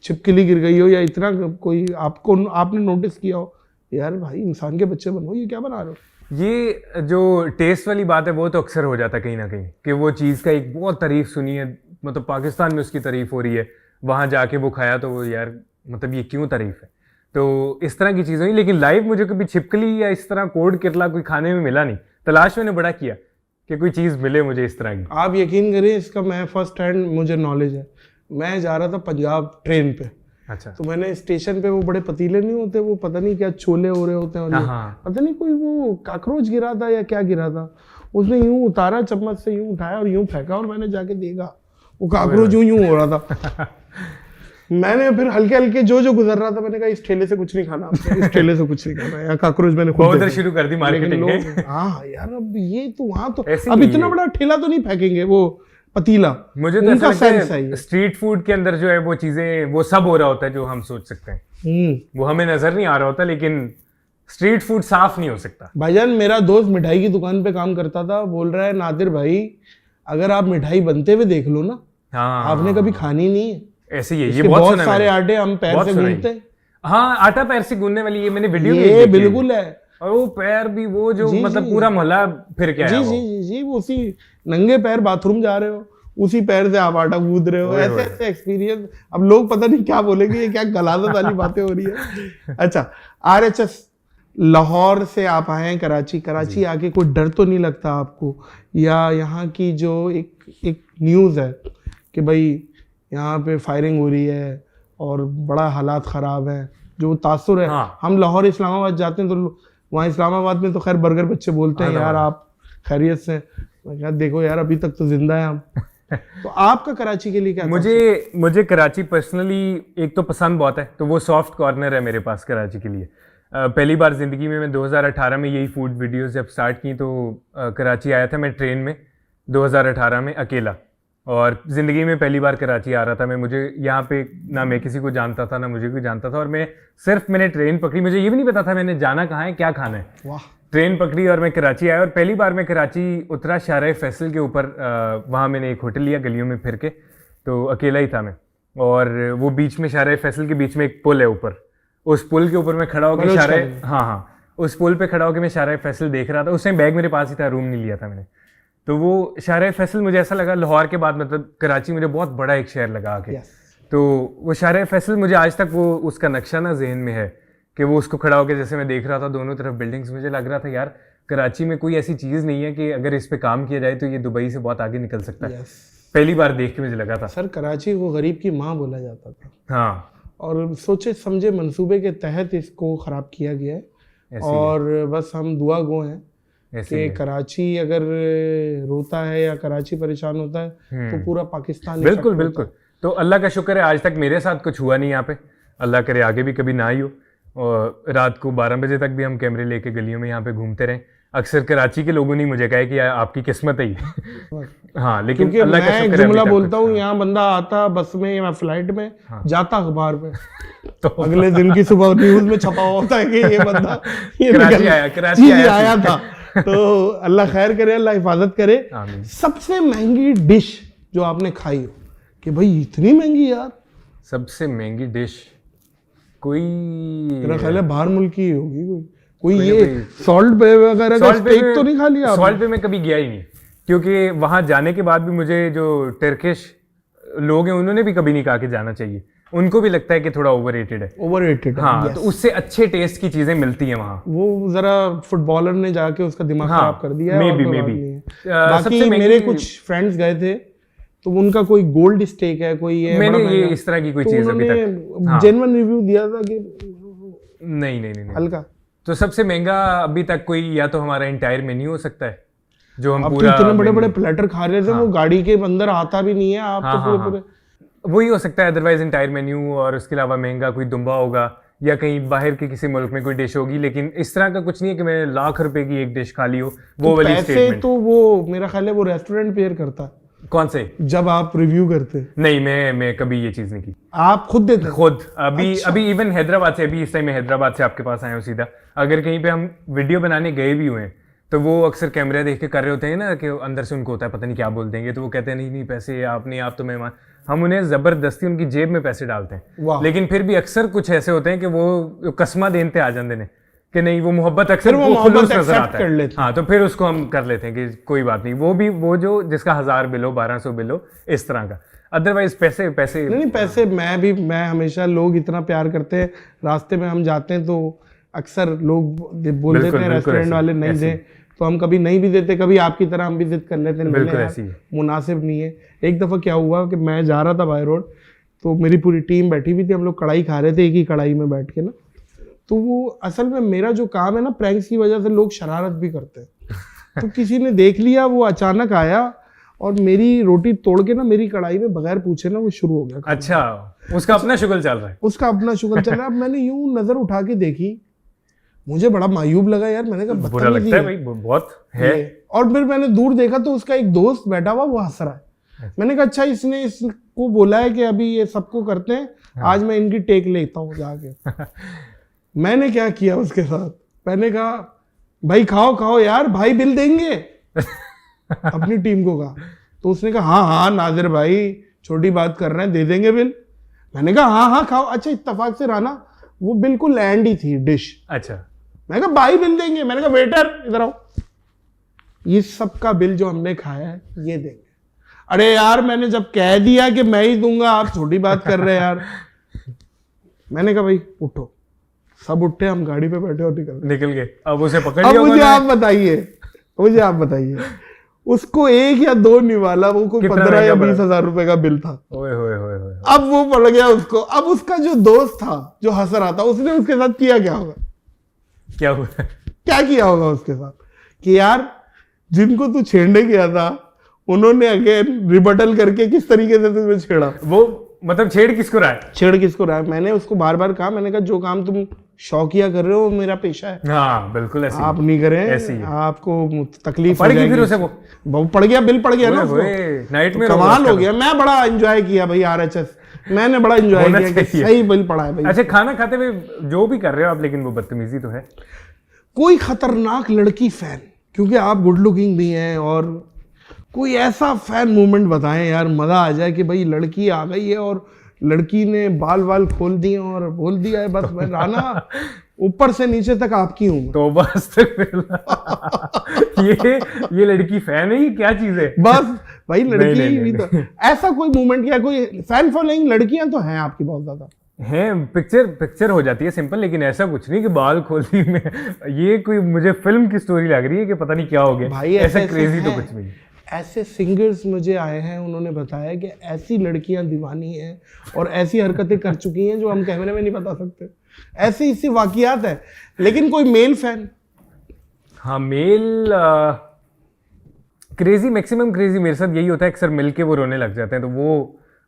छिपकली गिर गई हो, या इतना कोई आपने नोटिस किया हो यार भाई इंसान के बच्चे बनो, ये क्या बना रहे हो? ये जो टेस्ट वाली बात है वो तो अक्सर हो जाता है कहीं ना कहीं, कि वो चीज़ का एक बहुत तारीफ सुनी है, मतलब पाकिस्तान में उसकी तारीफ हो रही है, वहाँ जाके वो खाया तो वो यार मतलब ये क्यों तारीफ है। तो इस तरह की चीज़ें हुई, लेकिन लाइव मुझे कभी छिपकली या इस तरह कोड किरला कोई खाने में मिला नहीं। तलाश मैंने बड़ा किया कि कोई चीज़ मिले मुझे इस तरह की। आप यकीन करिए, इसका मैं फर्स्ट हैंड मुझे नॉलेज है। मैं जा रहा था पंजाब ट्रेन पे, अच्छा, तो मैंने स्टेशन पे वो बड़े पतीले नहीं होते, वो पता नहीं क्या छोले हो रहे होते हैं, और पता नहीं कोई वो काकरोच गिरा था या क्या गिरा था, उसने यूं उतारा चम्मच से, यूं उठाया और यूं फेंका, और मैंने जाके देखा वो काकरोच यूं हो रहा था। मैंने फिर हल्के हल्के जो गुजर रहा था, मैंने कहा इस ठेले से कुछ नहीं खाना, इस ठेले से कुछ नहीं खाना, या काकरोच मैंने खुद शुरू कर दी मार्केटिंग। हाँ यार, अब ये तो वहां तो अब इतना बड़ा ठेला तो नहीं फेंकेंगे वो पतीला। मुझे तो ऐसा लगता है स्ट्रीट फूड के अंदर जो है वो चीजें, वो सब हो रहा होता है जो हम सोच सकते हैं, वो हमें नजर नहीं आ रहा होता, लेकिन स्ट्रीट फूड साफ नहीं हो सकता। भाईजान, मेरा दोस्त मिठाई की दुकान पे काम करता था, बोल रहा है नादिर भाई अगर आप मिठाई बनते हुए देख लो ना, आपने कभी खानी नहीं है। ऐसे ही ये बहुत सारे आटे हम पैर से गूंथते हैं। हाँ, आटा पैर से गूंथने वाली ये मैंने वीडियो ये बिल्कुल है, और वो पैर भी वो जो मतलब पूरा मोहल्ला फिर क्या है, जी उसी नंगे पैर बाथरूम जा रहे हो, उसी पैर से आप आटा गूंद रहे हो, ऐसे ऐसे एक्सपीरियंस। अब लोग पता नहीं क्या बोलेंगे, ये क्या गलाजत वाली बातें हो रही है। अच्छा, RHS लाहौर से आप आए हैं कराची आके कोई डर तो नहीं लगता आपको, या यहाँ की जो एक न्यूज़ है कि भाई यहाँ पे फायरिंग हो रही है और बड़ा हालात ख़राब है, जो तासुर है। हाँ। हम लाहौर इस्लामाबाद जाते हैं तो वहाँ इस्लामाबाद में तो खैर बर्गर बच्चे बोलते हैं यार आप खैरियत से, मैं कहा देखो यार अभी तक तो जिंदा है हम। तो आपका कराची के लिए क्या? मुझे कराची पर्सनली एक तो पसंद बहुत है, तो वो सॉफ्ट कॉर्नर है मेरे पास कराची के लिए। पहली बार ज़िंदगी में मैं 2018 में यही फूड वीडियोस जब स्टार्ट की तो कराची आया था मैं ट्रेन में 2018 में अकेला, और ज़िंदगी में पहली बार कराची आ रहा था मैं। मुझे यहाँ पे ना मैं किसी को जानता था ना मुझे कोई जानता था, और मैंने ट्रेन पकड़ी, मुझे ये भी नहीं पता था मैंने जाना कहाँ है, क्या खाना है। वाह। ट्रेन पकड़ी और मैं कराची आया, और पहली बार मैं कराची उतरा शाहराह फैसल के ऊपर। वहाँ मैंने एक होटल लिया गलियों में फिर के, तो अकेला ही था मैं। और वो बीच में शाहराह फैसल के बीच में एक पुल है ऊपर, उस पुल के ऊपर मैं खड़ा होकर हाँ उस पुल पे खड़ा होकर मैं शाहराह फैसल देख रहा था। उस टाइम बैग मेरे पास ही था, रूम नहीं लिया था मैंने। तो वो शाहराह फैसल मुझे ऐसा लगा, लाहौर के बाद मतलब कराची मुझे बहुत बड़ा एक शहर लगा आके। तो वो शाहराह फैसल मुझे आज तक वो उसका नक्शा ना जहन में है कि वो उसको खड़ा होकर जैसे मैं देख रहा था, दोनों तरफ बिल्डिंग्स, मुझे लग रहा था यार कराची में कोई ऐसी चीज़ नहीं है कि अगर इस पे काम किया जाए तो ये दुबई से बहुत आगे निकल सकता है। पहली बार देख के मुझे लगा था। सर कराची को गरीब की माँ बोला जाता था। हाँ। और सोचे समझे मंसूबे के तहत इसको ख़राब किया गया है। और बस हम दुआ गो हैं कि कराची अगर रोता है या कराची परेशान होता है तो पूरा पाकिस्तान। बिल्कुल बिल्कुल। तो अल्लाह का शुक्र है आज तक मेरे साथ कुछ हुआ नहीं यहाँ पे, अल्लाह करे आगे भी कभी ना ही हो। और रात को 12 बजे तक भी हम कैमरे लेके गलियों में यहाँ पे घूमते रहे। अक्सर कराची के लोगों ने मुझे कहा कि आपकी किस्मत है ये। हाँ, लेकिन अल्लाह का शुक्र है। मैं जुमला बोलता हूँ, यहाँ बंदा आता बस में या फ्लाइट में, जाता अखबार में, तो अगले दिन की सुबह न्यूज में छपा होता है कि ये बंदा कराची आया था। तो अल्लाह खैर करे, अल्लाह हिफाजत करे। सबसे महंगी डिश जो आपने खाई हो कि भाई इतनी महंगी यार? सबसे महंगी डिश कोई मेरा ख्याल है बाहर मुल्क की होगी कोई ये सॉल्ट पे वगैरह का स्टेक तो नहीं खा लिया? सॉल्ट पे मैं कभी गया ही नहीं, क्योंकि वहां जाने के बाद भी मुझे जो टर्किश लोग हैं उन्होंने भी कभी नहीं कहा कि जाना चाहिए। उनको भी लगता है कि थोड़ा ओवररेटेड है। हाँ, तो उससे अच्छे टेस्ट की चीजें मिलती हैं वहाँ। वो जरा फुटबॉलर ने जाके उसका दिमाग खराब कर दिया। मे बी बाकी मेरे कुछ फ्रेंड्स गए थे तो उनका कोई गोल्ड स्टेक है, कोई ये मैंने ये इस तरह की कोई चीज अभी तक जेन्युइन रिव्यू दिया था कि नहीं हल्का। तो सबसे महंगा अभी तक कोई या तो हमारा एंटायर मेन्यू हो सकता है जो हम पूरा इतने बड़े बड़े प्लेटर खा रहे थे। वो गाड़ी के अंदर आता भी नहीं है, आप तो पूरे वही हो सकता है। अदरवाइज एंटायर मेन्यू, और उसके अलावा महंगा कोई दुम्बा होगा या कहीं बाहर के किसी मुल्क में कोई डिश होगी। लेकिन इस तरह का कुछ नहीं है कि मैंने लाख रुपए की एक डिश खा ली हो। वो वाली स्टेटमेंट तो वो मेरा ख्याल है वो रेस्टोरेंट पेयर करता है। कौन से? जब आप रिव्यू करते? नहीं, मैं कभी ये चीज नहीं की। आप खुद देते? खुद। अभी इवन हैदराबाद से, अभी इस टाइम मैं हैदराबाद से आपके पास आया हूँ सीधा। अगर कहीं पे हम वीडियो बनाने गए भी हुए हैं तो वो अक्सर कैमरा देख के कर रहे होते हैं ना कि अंदर से उनको होता है पता नहीं क्या बोल देंगे, तो वो कहते हैं नहीं पैसे आपने, आप तो मेहमान। हम उन्हें जबरदस्ती उनकी जेब में पैसे डालते हैं। लेकिन फिर भी अक्सर कुछ ऐसे होते हैं कि वो कसमा देते आ जाते हैं कि नहीं, वो मोहब्बत अक्सर वो खुलूस नजर आता है। हाँ, तो फिर उसको हम कर लेते हैं कि कोई बात नहीं, वो जो जिसका 1000 बिल हो, 1200 बिल हो, इस तरह का। अदरवाइज पैसे नहीं पैसे मैं हमेशा, लोग इतना प्यार करते हैं, रास्ते में हम जाते हैं तो अक्सर लोग बोल देते हैं रेस्टोरेंट वाले नहीं दे, तो हम कभी नहीं भी देते, कभी आपकी तरह हम भी जिद कर लेते हैं, मुनासिब नहीं है। एक दफ़ा क्या हुआ कि मैं जा रहा था बाय रोड, तो मेरी पूरी टीम बैठी हुई थी, हम लोग कढ़ाई खा रहे थे एक ही कढ़ाई में बैठ के ना। तो वो असल में मेरा जो काम है ना, प्रैंक्स की वजह से लोग शरारत भी करते हैं। तो किसी ने देख लिया, वो अचानक आया और मेरी रोटी तोड़ के ना मेरी कढ़ाई में बगैर पूछे ना वो शुरू हो गया। अच्छा, उसका अपना शुगल चल रहा है। उसका अपना शुगल चल रहा है। अब मैंने यूं नजर उठा के देखी, मुझे बड़ा मायूब लगा यार। मैंने कहा बुरा लगता है भाई, बहुत है। और फिर मैंने दूर देखा तो उसका एक दोस्त बैठा हुआ, वो हंस रहा है। मैंने कहा अच्छा, इसने इसको बोला है कि अभी ये सबको करते हैं, आज मैं इनकी टेक लेता हूँ जाके। मैंने क्या किया उसके साथ, मैंने कहा भाई खाओ यार, भाई बिल देंगे। अपनी टीम को कहा, तो उसने कहा हाँ नाजिर भाई छोटी बात कर रहे हैं, दे देंगे बिल। मैंने कहा हाँ खाओ। अच्छा, इत्तेफाक से राना वो बिल्कुल लैंड ही थी डिश। अच्छा, मैंने कहा भाई बिल देंगे। मैंने कहा वेटर इधर आओ, ये सबका बिल जो हमने खाया है ये देंगे। अरे यार, मैंने जब कह दिया कि मैं ही दूंगा, आप छोटी बात कर रहे हैं यार। मैंने कहा भाई उठो, सब उठे, हम गाड़ी पे बैठे और निकल गए। अब उसे पकड़ लिया। अब मुझे आप बताइए उसको एक या दो निवाला, वो कोई 15 या 20 हजार रुपए का बिल था। ओए होए। अब वो पड़ गया उसको। अब उसका जो दोस्त था जो हंस रहा था, उसने उसके साथ किया क्या होगा? क्या किया होगा उसके साथ कि यार जिनको तू छेड़ने गया था उन्होंने अगेन रिबटल करके किस तरीके से तुम्हें छेड़ा। वो मतलब छेड़ किसको रहा है? मैंने उसको बार बार कहा, मैंने कहा जो काम तुम शौकिया कर रहे हो, मेरा पेशा है। हाँ बिल्कुल ऐसे आप नहीं करें, ऐसे ही है। आपको तकलीफ पड़ गई फिर उसे वो बहुत पड़ गया, बिल पड़ गया ना उसको। नाइट में कमाल हो गया। मैं बड़ा एंजॉय किया भाई आरएचएस, मैंने बड़ा एंजॉय किया कि सही बिल पड़ा है भाई। अच्छा खाना खाते हुए जो भी कर रहे हो आप, लेकिन वो बदतमीजी तो है। कोई खतरनाक लड़की फैन, क्योंकि आप गुड लुकिंग भी हैं, और कोई ऐसा फैन मूवमेंट बताएं यार, मजा आ जाए कि भाई लड़की आ गई है और लड़की ने बाल वाल खोल दिए और बोल दिया है बस मैं राना ऊपर से नीचे तक आपकी हूँ। तो बस ये लड़की फैन है, ये क्या चीज है? बस भाई लड़की नहीं, भी तो ऐसा कोई मूवमेंट किया, कोई फैन फॉलोइंग लड़कियां तो हैं आपकी बहुत ज्यादा है। पिक्चर हो जाती है सिंपल, लेकिन ऐसा कुछ नहीं कि बाल खोल दी में। ये कोई मुझे फिल्म की स्टोरी लग रही है कि पता नहीं क्या हो गया भाई। ऐसा क्रेजी तो कुछ नहीं। ऐसे सिंगर्स मुझे आए हैं, उन्होंने बताया कि ऐसी लड़कियां दीवानी हैं और ऐसी हरकतें कर चुकी हैं जो हम कैमरे में नहीं बता सकते। ऐसी इसी वाकियात है। लेकिन कोई मेल फैन? हाँ मेल क्रेजी, मैक्सिमम क्रेजी मेरे साथ यही होता है, अक्सर मिलके वो रोने लग जाते हैं, तो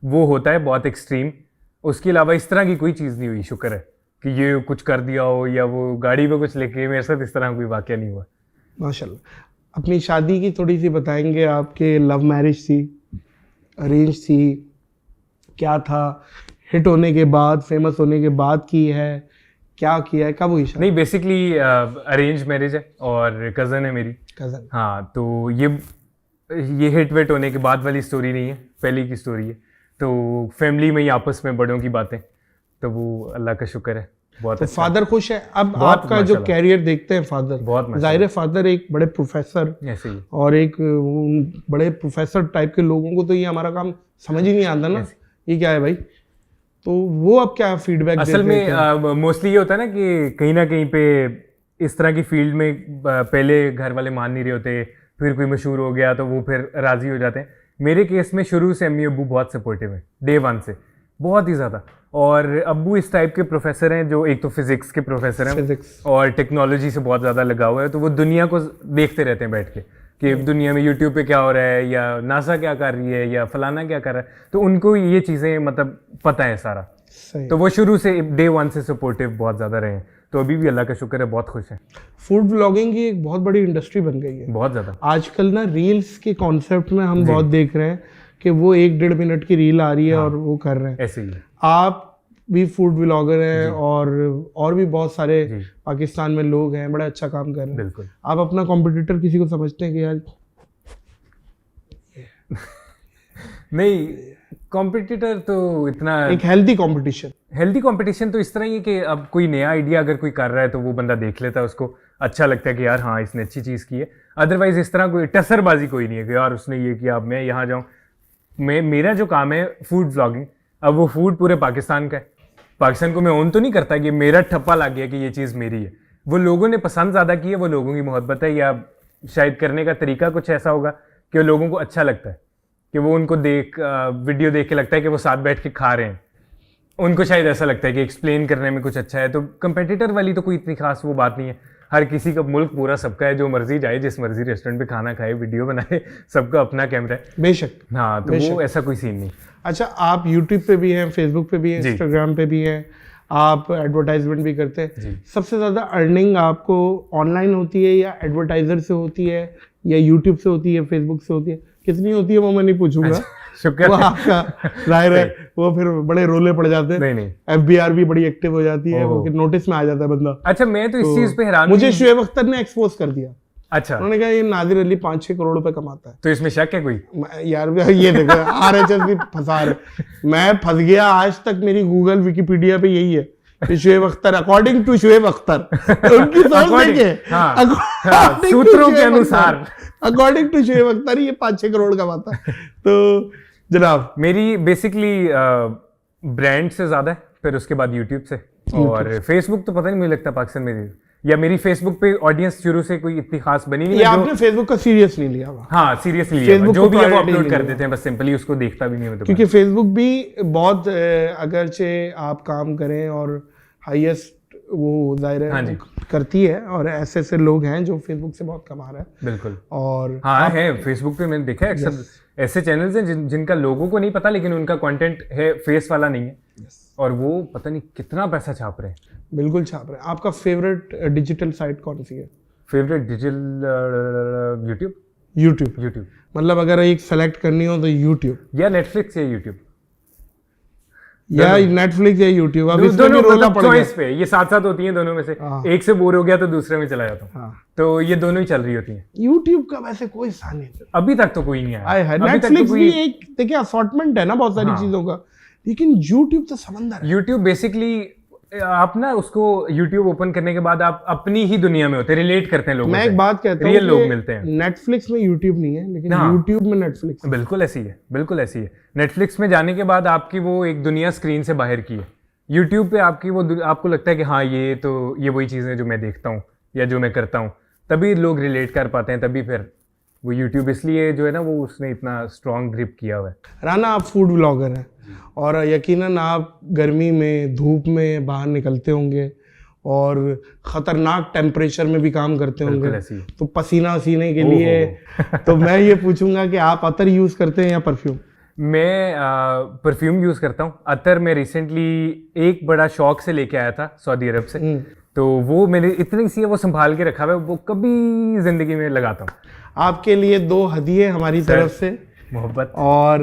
वो होता है बहुत एक्सट्रीम। उसके अलावा इस तरह की कोई चीज़ नहीं हुई, शुक्र है कि ये कुछ कर दिया हो या वो गाड़ी पे कुछ लेके, मेरे साथ इस तरह कोई वाकया नहीं हुआ माशाल्लाह। अपनी शादी की थोड़ी सी बताएंगे। आपके लव मैरिज थी, अरेंज थी, क्या था? हिट होने के बाद, फेमस होने के बाद की है, क्या किया है, कब हुई शादी? नहीं बेसिकली अरेंज मैरिज है और कज़न है मेरी। कज़न? हाँ तो ये हिट वेट होने के बाद वाली स्टोरी नहीं है, पहले की स्टोरी है। तो फैमिली में ही आपस में बड़ों की बातें, तो वो अल्लाह का शुक्र है बहुत। तो फादर खुश है? अब बहुत आपका जो कैरियर देखते हैं फादर, बहुत जाहिर है फादर एक बड़े प्रोफेसर ऐसे ही और एक बड़े प्रोफेसर टाइप के लोगों को तो ये हमारा काम समझ ही नहीं आता ना, ये क्या है भाई। तो वो अब क्या फीडबैक असल में मोस्टली ये होता है ना कि कहीं ना कहीं पे इस तरह की फील्ड में पहले घर वाले मान नहीं रहे होते, फिर कोई मशहूर हो गया तो वो फिर राजी हो जाते हैं। मेरे केस में शुरू से अम्मी अब्बू बहुत सपोर्टिव है, डे वन से, बहुत ही ज़्यादा। और अब्बू इस टाइप के प्रोफेसर हैं जो एक तो फिजिक्स के प्रोफेसर हैं और टेक्नोलॉजी से बहुत ज़्यादा लगा हुआ है, तो वो दुनिया को देखते रहते हैं बैठ के कि दुनिया में यूट्यूब पे क्या हो रहा है, या नासा क्या कर रही है, या फलाना क्या कर रहा है, तो उनको ये चीज़ें मतलब पता है सारा। तो वो शुरू से डे वन से सपोर्टिव बहुत ज़्यादा रहे हैं, तो अभी भी अल्लाह का शुक्र है बहुत खुश हैं। फूड ब्लॉगिंग की एक बहुत बड़ी इंडस्ट्री बन गई है बहुत ज़्यादा आजकल ना। रील्स के कॉन्सेप्ट में हम बहुत देख रहे हैं कि वो 1-1.5 मिनट की रील आ रही है और वो कर रहे हैं। ऐसे ही आप भी फूड ब्लॉगर हैं और भी बहुत सारे पाकिस्तान में लोग हैं, बड़ा अच्छा काम कर रहे हैं। बिल्कुल। आप अपना कॉम्पिटिटर किसी को समझते हैं कि यार नहीं, कॉम्पिटिटर तो इतना एक हेल्दी कंपटीशन तो इस तरह ही है कि अब कोई नया आइडिया अगर कोई कर रहा है तो वो बंदा देख लेता है, उसको अच्छा लगता है कि यार हाँ इसने अच्छी चीज़ की है। अदरवाइज इस तरह कोई टसरबाजी कोई नहीं है कि यार उसने ये किया अब मैं यहाँ जाऊँ। मेरा जो काम है फूड ब्लॉगिंग, अब वो फूड पूरे पाकिस्तान का है। पाकिस्तान को मैं ओन तो नहीं करता कि मेरा ठप्पा लग गया कि ये चीज़ मेरी है। वो लोगों ने पसंद ज़्यादा की है, वो लोगों की मोहब्बत है, या शायद करने का तरीका कुछ ऐसा होगा कि लोगों को अच्छा लगता है कि वो उनको वीडियो देख के लगता है कि वो साथ बैठ के खा रहे हैं। उनको शायद ऐसा लगता है कि एक्सप्लेन करने में कुछ अच्छा है। तो कंपेटिटर वाली तो कोई इतनी खास वो बात नहीं है। हर किसी का मुल्क पूरा सबका है, जो मर्जी जाए, जिस मर्जी रेस्टोरेंट पे खाना खाए, वीडियो बनाए, सबका अपना कैमरा है। बेशक। हाँ तो वो ऐसा कोई सीन नहीं। अच्छा, आप यूट्यूब पे भी हैं, फेसबुक पे भी हैं, इंस्टाग्राम पे भी हैं, आप एडवर्टाइजमेंट भी करते हैं। सबसे ज़्यादा अर्निंग आपको ऑनलाइन होती है या एडवर्टाइजर से होती है या यूट्यूब से होती है, फेसबुक से होती है? कितनी होती है वो मैं नहीं पूछूंगा, शुक्र वो आपका जाहिर है, वो फिर बड़े रोले पड़ जाते हैं। नहीं FBR भी बड़ी एक्टिव हो जाती है, वो नोटिस में आ जाता है बंदा। अच्छा, मैं तो इस चीज पे हैरान, मुझे शुएब अख्तर ने एक्सपोज कर दिया। अच्छा, उन्होंने कहा ये नादिर अली 5-6 करोड़ रुपए कमाता है। तो इसमें शक है कोई? यार ये देखो RHS भी फंसा रहे, मैं फंस गया। आज तक मेरी गूगल विकिपीडिया पे यही है कि शुएब अख्तर, अकॉर्डिंग टू शुएब अख्तर, उनकी सोच देखे सूत्रों के अनुसार, अकॉर्डिंग टू शुएब अख्तर ये 5-6 करोड़ कमाता है। तो जनाब, मेरी बेसिकली ब्रांड से ज्यादा है, फिर उसके बाद यूट्यूब से, और फेसबुक तो पता नहीं मुझे लगता पाकिस्तान में, या मेरी फेसबुक पे ऑडियंस शुरू से कोई इतनी खास बनी नहीं। आपने फेसबुक का सीरियस नहीं लिया हुआ? हाँ सीरियसली लिया, जो भी वो अपलोड कर देते हैं बस सिंपली उसको देखता भी नहीं मैं। क्योंकि फेसबुक भी बहुत, अगरचे आप काम करें और हाईएस्ट वो जाहिर है करती है, और ऐसे ऐसे लोग हैं जो फेसबुक से बहुत कमा रहे हैं। बिल्कुल। और हाँ है, फेसबुक पे मैंने देखा है अक्सर ऐसे चैनल्स हैं जिनका लोगों को नहीं पता, लेकिन उनका कंटेंट है फेस वाला नहीं है, और वो पता नहीं कितना पैसा छाप रहे हैं। बिल्कुल छाप रहे हैं। आपका फेवरेट डिजिटल साइट कौन सी है? Favourite digital YouTube. यूट्यूब। मतलब अगर एक सेलेक्ट करनी हो तो यूट्यूब या नेटफ्लिक्स या यूट्यूब या नेटफ्लिक्स या यूट्यूब। अब इसमें दोनों भी रोला मतलब पड़ गया। चॉइस पे, ये साथ साथ होती हैं दोनों में से। एक से बोर हो गया तो दूसरे में चला जाता हूँ। हाँ। तो ये दोनों ही चल रही होती हैं। यूट्यूब का वैसे कोई सा नहीं है अभी तक तो कोई नहीं आया। अभी तक तो नेटफ्लिक्स कोई- भी एक देखिए असॉर्टमेंट है ना बहुत सारी चीजों का, लेकिन यूट्यूब तो समंदर है। यूट्यूब बेसिकली आप ना उसको यूट्यूब ओपन करने के बाद आप अपनी ही दुनिया में होते हैं, रिलेट करते हैं लोगों मैं से। एक बात कहता हूँ रियल लोग मिलते हैं। नेटफ्लिक्स में यूट्यूब नहीं है, लेकिन हाँ। यूट्यूब में नेटफ्लिक्स है। बिल्कुल ऐसी है, बिल्कुल ऐसी है। नेटफ्लिक्स में जाने के बाद आपकी वो एक दुनिया स्क्रीन से बाहर की है। यूट्यूब पे आपकी वो आपको लगता है कि हाँ ये वही चीज़ें जो मैं देखता हूँ या जो मैं करता हूँ, तभी लोग रिलेट कर पाते हैं। तभी फिर वो यूट्यूब इसलिए जो है ना वो उसने इतना स्ट्रॉन्ग ग्रिप किया हुआ है। राना, आप फूड ब्लॉगर हैं और यकीनन आप गर्मी में धूप में बाहर निकलते होंगे और खतरनाक टेम्परेचर में भी काम करते बिल्कुल होंगे, ऐसी है। तो पसीना सीने के लिए तो मैं ये पूछूंगा कि आप अतर यूज करते हैं या परफ्यूम? मैं परफ्यूम यूज़ करता हूँ। अतर मैं रिसेंटली एक बड़ा शौक से लेके आया था सऊदी अरब से, तो वो मेरे इतनी सी है, वो संभाल के रखा हुआ है, वो कभी जिंदगी में लगाता हूँ। आपके लिए 2 हदिये हमारी तरफ से, मोहब्बत। और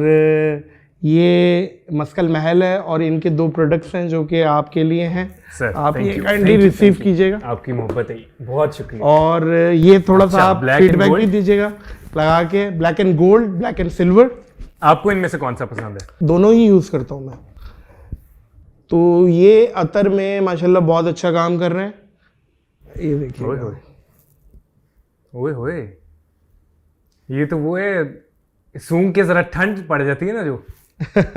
ये मस्कल महल है और इनके 2 प्रोडक्ट्स हैं जो कि आपके लिए हैं। सर आप thank ये you, kindly thank you, receive thank you। कीजिएगा आपकी मोहब्बत है, बहुत शुक्रिया। और ये थोड़ा सा अच्छा, आप black and फीडबैक भी gold? दीजिएगा लगा के। Black and gold, black and silver, आपको इनमें से कौन सा पसंद है? दोनों ही यूज करता हूँ मैं। तो ये अतर में माशाल्लाह बहुत अच्छा काम कर रहे हैं। ये देखिए, ओए होए, ओए होए, ये तो वो है सूंघ के जरा ठंड पड़ जाती है ना जो।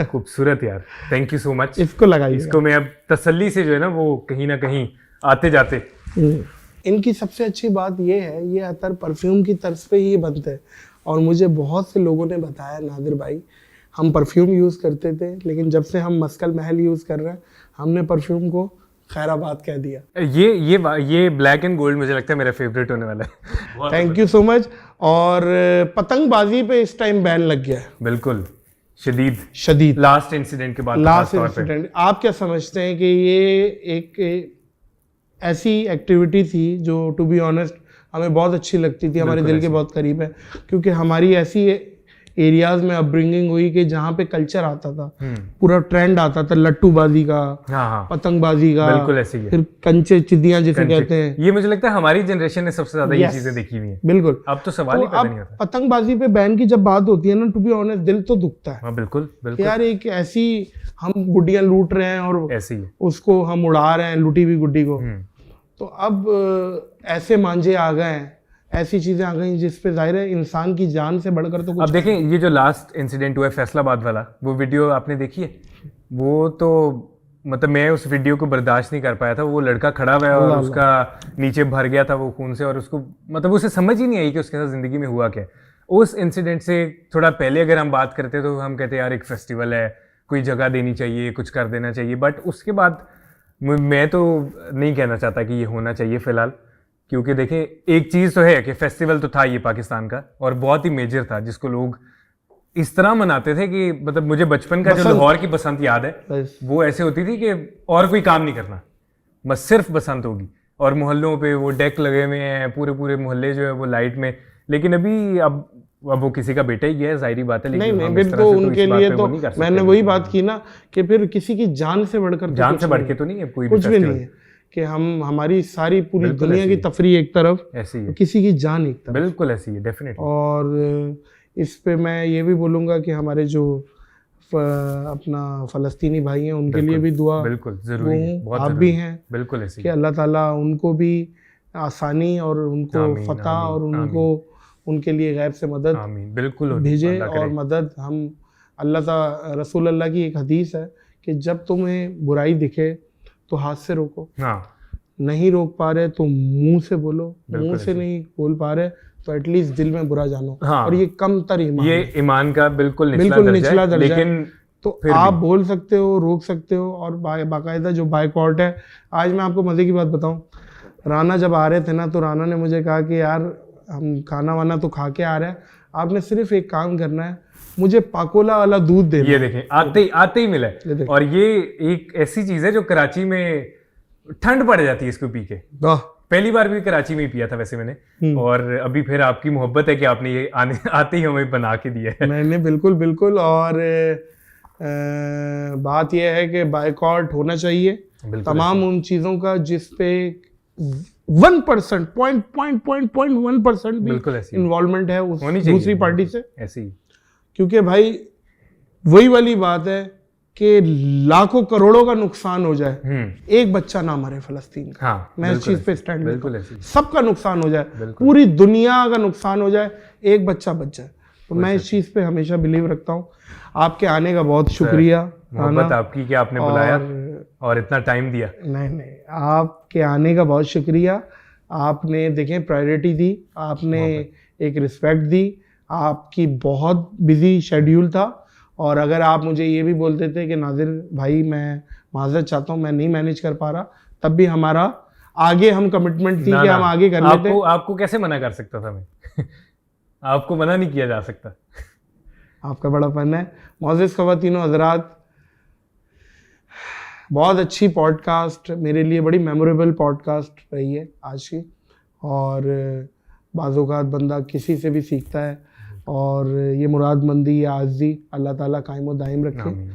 खूबसूरत यार, थैंक यू सो मच। इसको लगाइए। इसको मैं अब तसल्ली से जो है ना वो कहीं ना कहीं आते जाते। इनकी सबसे अच्छी बात ये है, ये अतर परफ्यूम की तर्ज पे ही बनते हैं। और मुझे बहुत से लोगों ने बताया, नादिर भाई हम परफ्यूम यूज़ करते थे, लेकिन जब से हम मस्कल महल यूज़ कर रहे हैं हमने परफ्यूम को खैराबाद कह दिया। ये ब्लैक एंड गोल्ड मुझे लगता है मेरा फेवरेट होने वाला है। Thank you so much. और पतंगबाजी पे इस टाइम बैन लग गया है, बिल्कुल शदीद लास्ट इंसिडेंट के बाद। Last incident. आप क्या समझते हैं कि ये एक ऐसी एक्टिविटी थी जो टू बी ऑनेस्ट हमें बहुत अच्छी लगती थी, हमारे दिल के बहुत करीब है, क्योंकि हमारी ऐसी एरियाज में अपब्रिंगिंग हुई कि जहाँ पे कल्चर आता था, पूरा ट्रेंड आता था लट्टूबाजी का, हाँ, पतंगबाजी का, बिल्कुल ऐसी है। फिर कंचे चिदियां जिसे कहते हैं। ये मुझे लगता है हमारी जनरेशन ने सबसे ज्यादा ये चीजें देखी हुई हैं। बिल्कुल। अब तो सवाल ही पैदा नहीं होता। पतंगबाजी पे बैन की जब बात होती है ना, टू बी ऑनेस्ट दिल तो दुखता है। हाँ बिल्कुल बिल्कुल। यार एक ऐसी हम गुड्डियां लूट रहे हैं और ऐसी है, उसको हम उड़ा रहे हैं, लूटी हुई गुड्डी को। तो अब ऐसे मांझे आ गए हैं, ऐसी चीजें आ गई जिस पे जाहिर है इंसान की जान से बढ़कर तो कुछ। अब देखें ये जो लास्ट इंसिडेंट हुआ है फैसलाबाद वाला, वो वीडियो आपने देखी है? वो तो मतलब मैं उस वीडियो को बर्दाश्त नहीं कर पाया था। वो लड़का खड़ा हुआ है और उसका नीचे भर गया था वो खून से, और उसको मतलब उसे समझ ही नहीं आई कि उसके साथ जिंदगी में हुआ क्या। उस इंसिडेंट से थोड़ा पहले अगर हम बात करते तो हम कहते यार एक फेस्टिवल है, कोई जगह देनी चाहिए, कुछ कर देना चाहिए। बट उसके बाद मैं तो नहीं कहना चाहता कि ये होना चाहिए फिलहाल, क्योंकि देखें एक चीज़ तो है कि फेस्टिवल तो था ये पाकिस्तान का और बहुत ही मेजर था, जिसको लोग इस तरह मनाते थे कि मतलब मुझे बचपन का जो लाहौर की बसंत याद है, वो ऐसे होती थी कि और कोई काम नहीं करना, बस सिर्फ बसंत होगी और मोहल्लों पे वो डेक लगे हुए हैं, पूरे पूरे मोहल्ले जो है वो लाइट में। लेकिन अभी अब वो किसी का बेटा ही गया है, जाहिर बात है। लेकिन नहीं फिर तो उनके लिए तो मैंने वही बात की ना कि फिर किसी की जान से बढ़कर, जान से बढ़ के तो नहीं है कोई कुछ भी नहीं है कि हम हमारी सारी पूरी दुनिया की तफरी एक तरफ, ऐसी है, किसी की जान एक तरफ। बिल्कुल ऐसी है, डेफिनेटली। और इस पे मैं ये भी बोलूँगा कि हमारे जो अपना फ़लस्तीनी भाई हैं उनके लिए भी दुआ बिल्कुल जरूरी है, बहुत आप भी हैं, बिल्कुल ऐसी कि अल्लाह ताला उनको भी आसानी और उनको फतह और उनको उनके लिए गैब से मदद बिल्कुल भेजे। और मदद हम रसूल अल्लाह की एक हदीस है कि जब तुम्हें बुराई दिखे तो हाथ से रोको, नहीं रोक पा रहे तो मुंह से बोलो, मुंह से नहीं बोल पा रहे तो एटलीस्ट दिल में बुरा जानो। और ये कम तर ईमान, ये ईमान का बिल्कुल निचला दर्जा, लेकिन तो आप बोल सकते हो, रोक सकते हो। और बाकायदा जो बायकॉट है, आज मैं आपको मजे की बात बताऊं, राना जब आ रहे थे ना तो राना ने मुझे कहा कि यार हम खाना वाना तो खा के आ रहे हैं, आपने सिर्फ एक काम करना है, मुझे पाकोला वाला दूध दे। ये देखें आते ही मिला है। और ये एक ऐसी चीज है जो कराची में ठंड पड़ जाती है इसको पी के। वाह, पहली बार भी कराची में ही पिया था वैसे मैंने, और अभी फिर आपकी मोहब्बत है कि आपने ये आते ही हमें बना के दिया है। मैंने बिल्कुल बिल्कुल। और बात यह है कि बायकॉट होना चाहिए तमाम उन चीज़ों का जिस पे 1% .1% बिल्कुल भी ऐसी इन्वॉल्वमेंट है उस होनी चाहिए दूसरी पार्टी से। ऐसे ही। क्योंकि भाई वही वाली बात है कि लाखों करोड़ों का नुकसान हो जाए, एक बच्चा ना मरे फलस्तीन का। हाँ, मैं इस चीज पे स्टैंड बिल्कुल लेता ऐसे हूं। ही। सबका नुकसान हो जाए, पूरी दुनिया का नुकसान हो जाए, एक बच्चा बच जाए। तो मैं इस चीज पे हमेशा बिलीव रखता हूँ। आपके आने का बहुत शुक्रिया, मोहब्बत आपकी कि आपने बुलाया और इतना टाइम दिया। नहीं, आपके आने का बहुत शुक्रिया। आपने देखें प्रायोरिटी दी, आपने एक रिस्पेक्ट दी। आपकी बहुत बिजी शेड्यूल था, और अगर आप मुझे ये भी बोलते थे कि नादिर भाई मैं माजरत चाहता हूँ, मैं नहीं मैनेज कर पा रहा, तब भी हमारा आगे हम कमिटमेंट थी कि हम आगे कर लेते। आपको कैसे मना कर सकता था मैं? आपको मना नहीं किया जा सकता। आपका बड़ा फन है। मोअज़्ज़िज़ ख़वातीनो हज़रात, बहुत अच्छी पॉडकास्ट, मेरे लिए बड़ी मेमोरेबल पॉडकास्ट रही है आज की। और बाज़ औक़ात बंदा किसी से भी सीखता है, और ये मुरादमंदी या आज़ी अल्लाह ताला कायम व दायम रखे।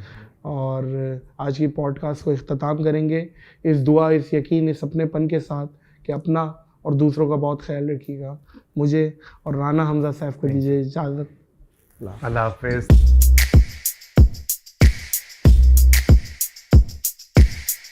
और आज की पॉडकास्ट को इख्तिताम करेंगे इस दुआ, इस यकीन, इस अपनेपन के साथ कि अपना और दूसरों का बहुत ख्याल रखिएगा। मुझे और राना हमजा सैफ को दीजिए इजाज़त। अल्लाह हाफ़िज़।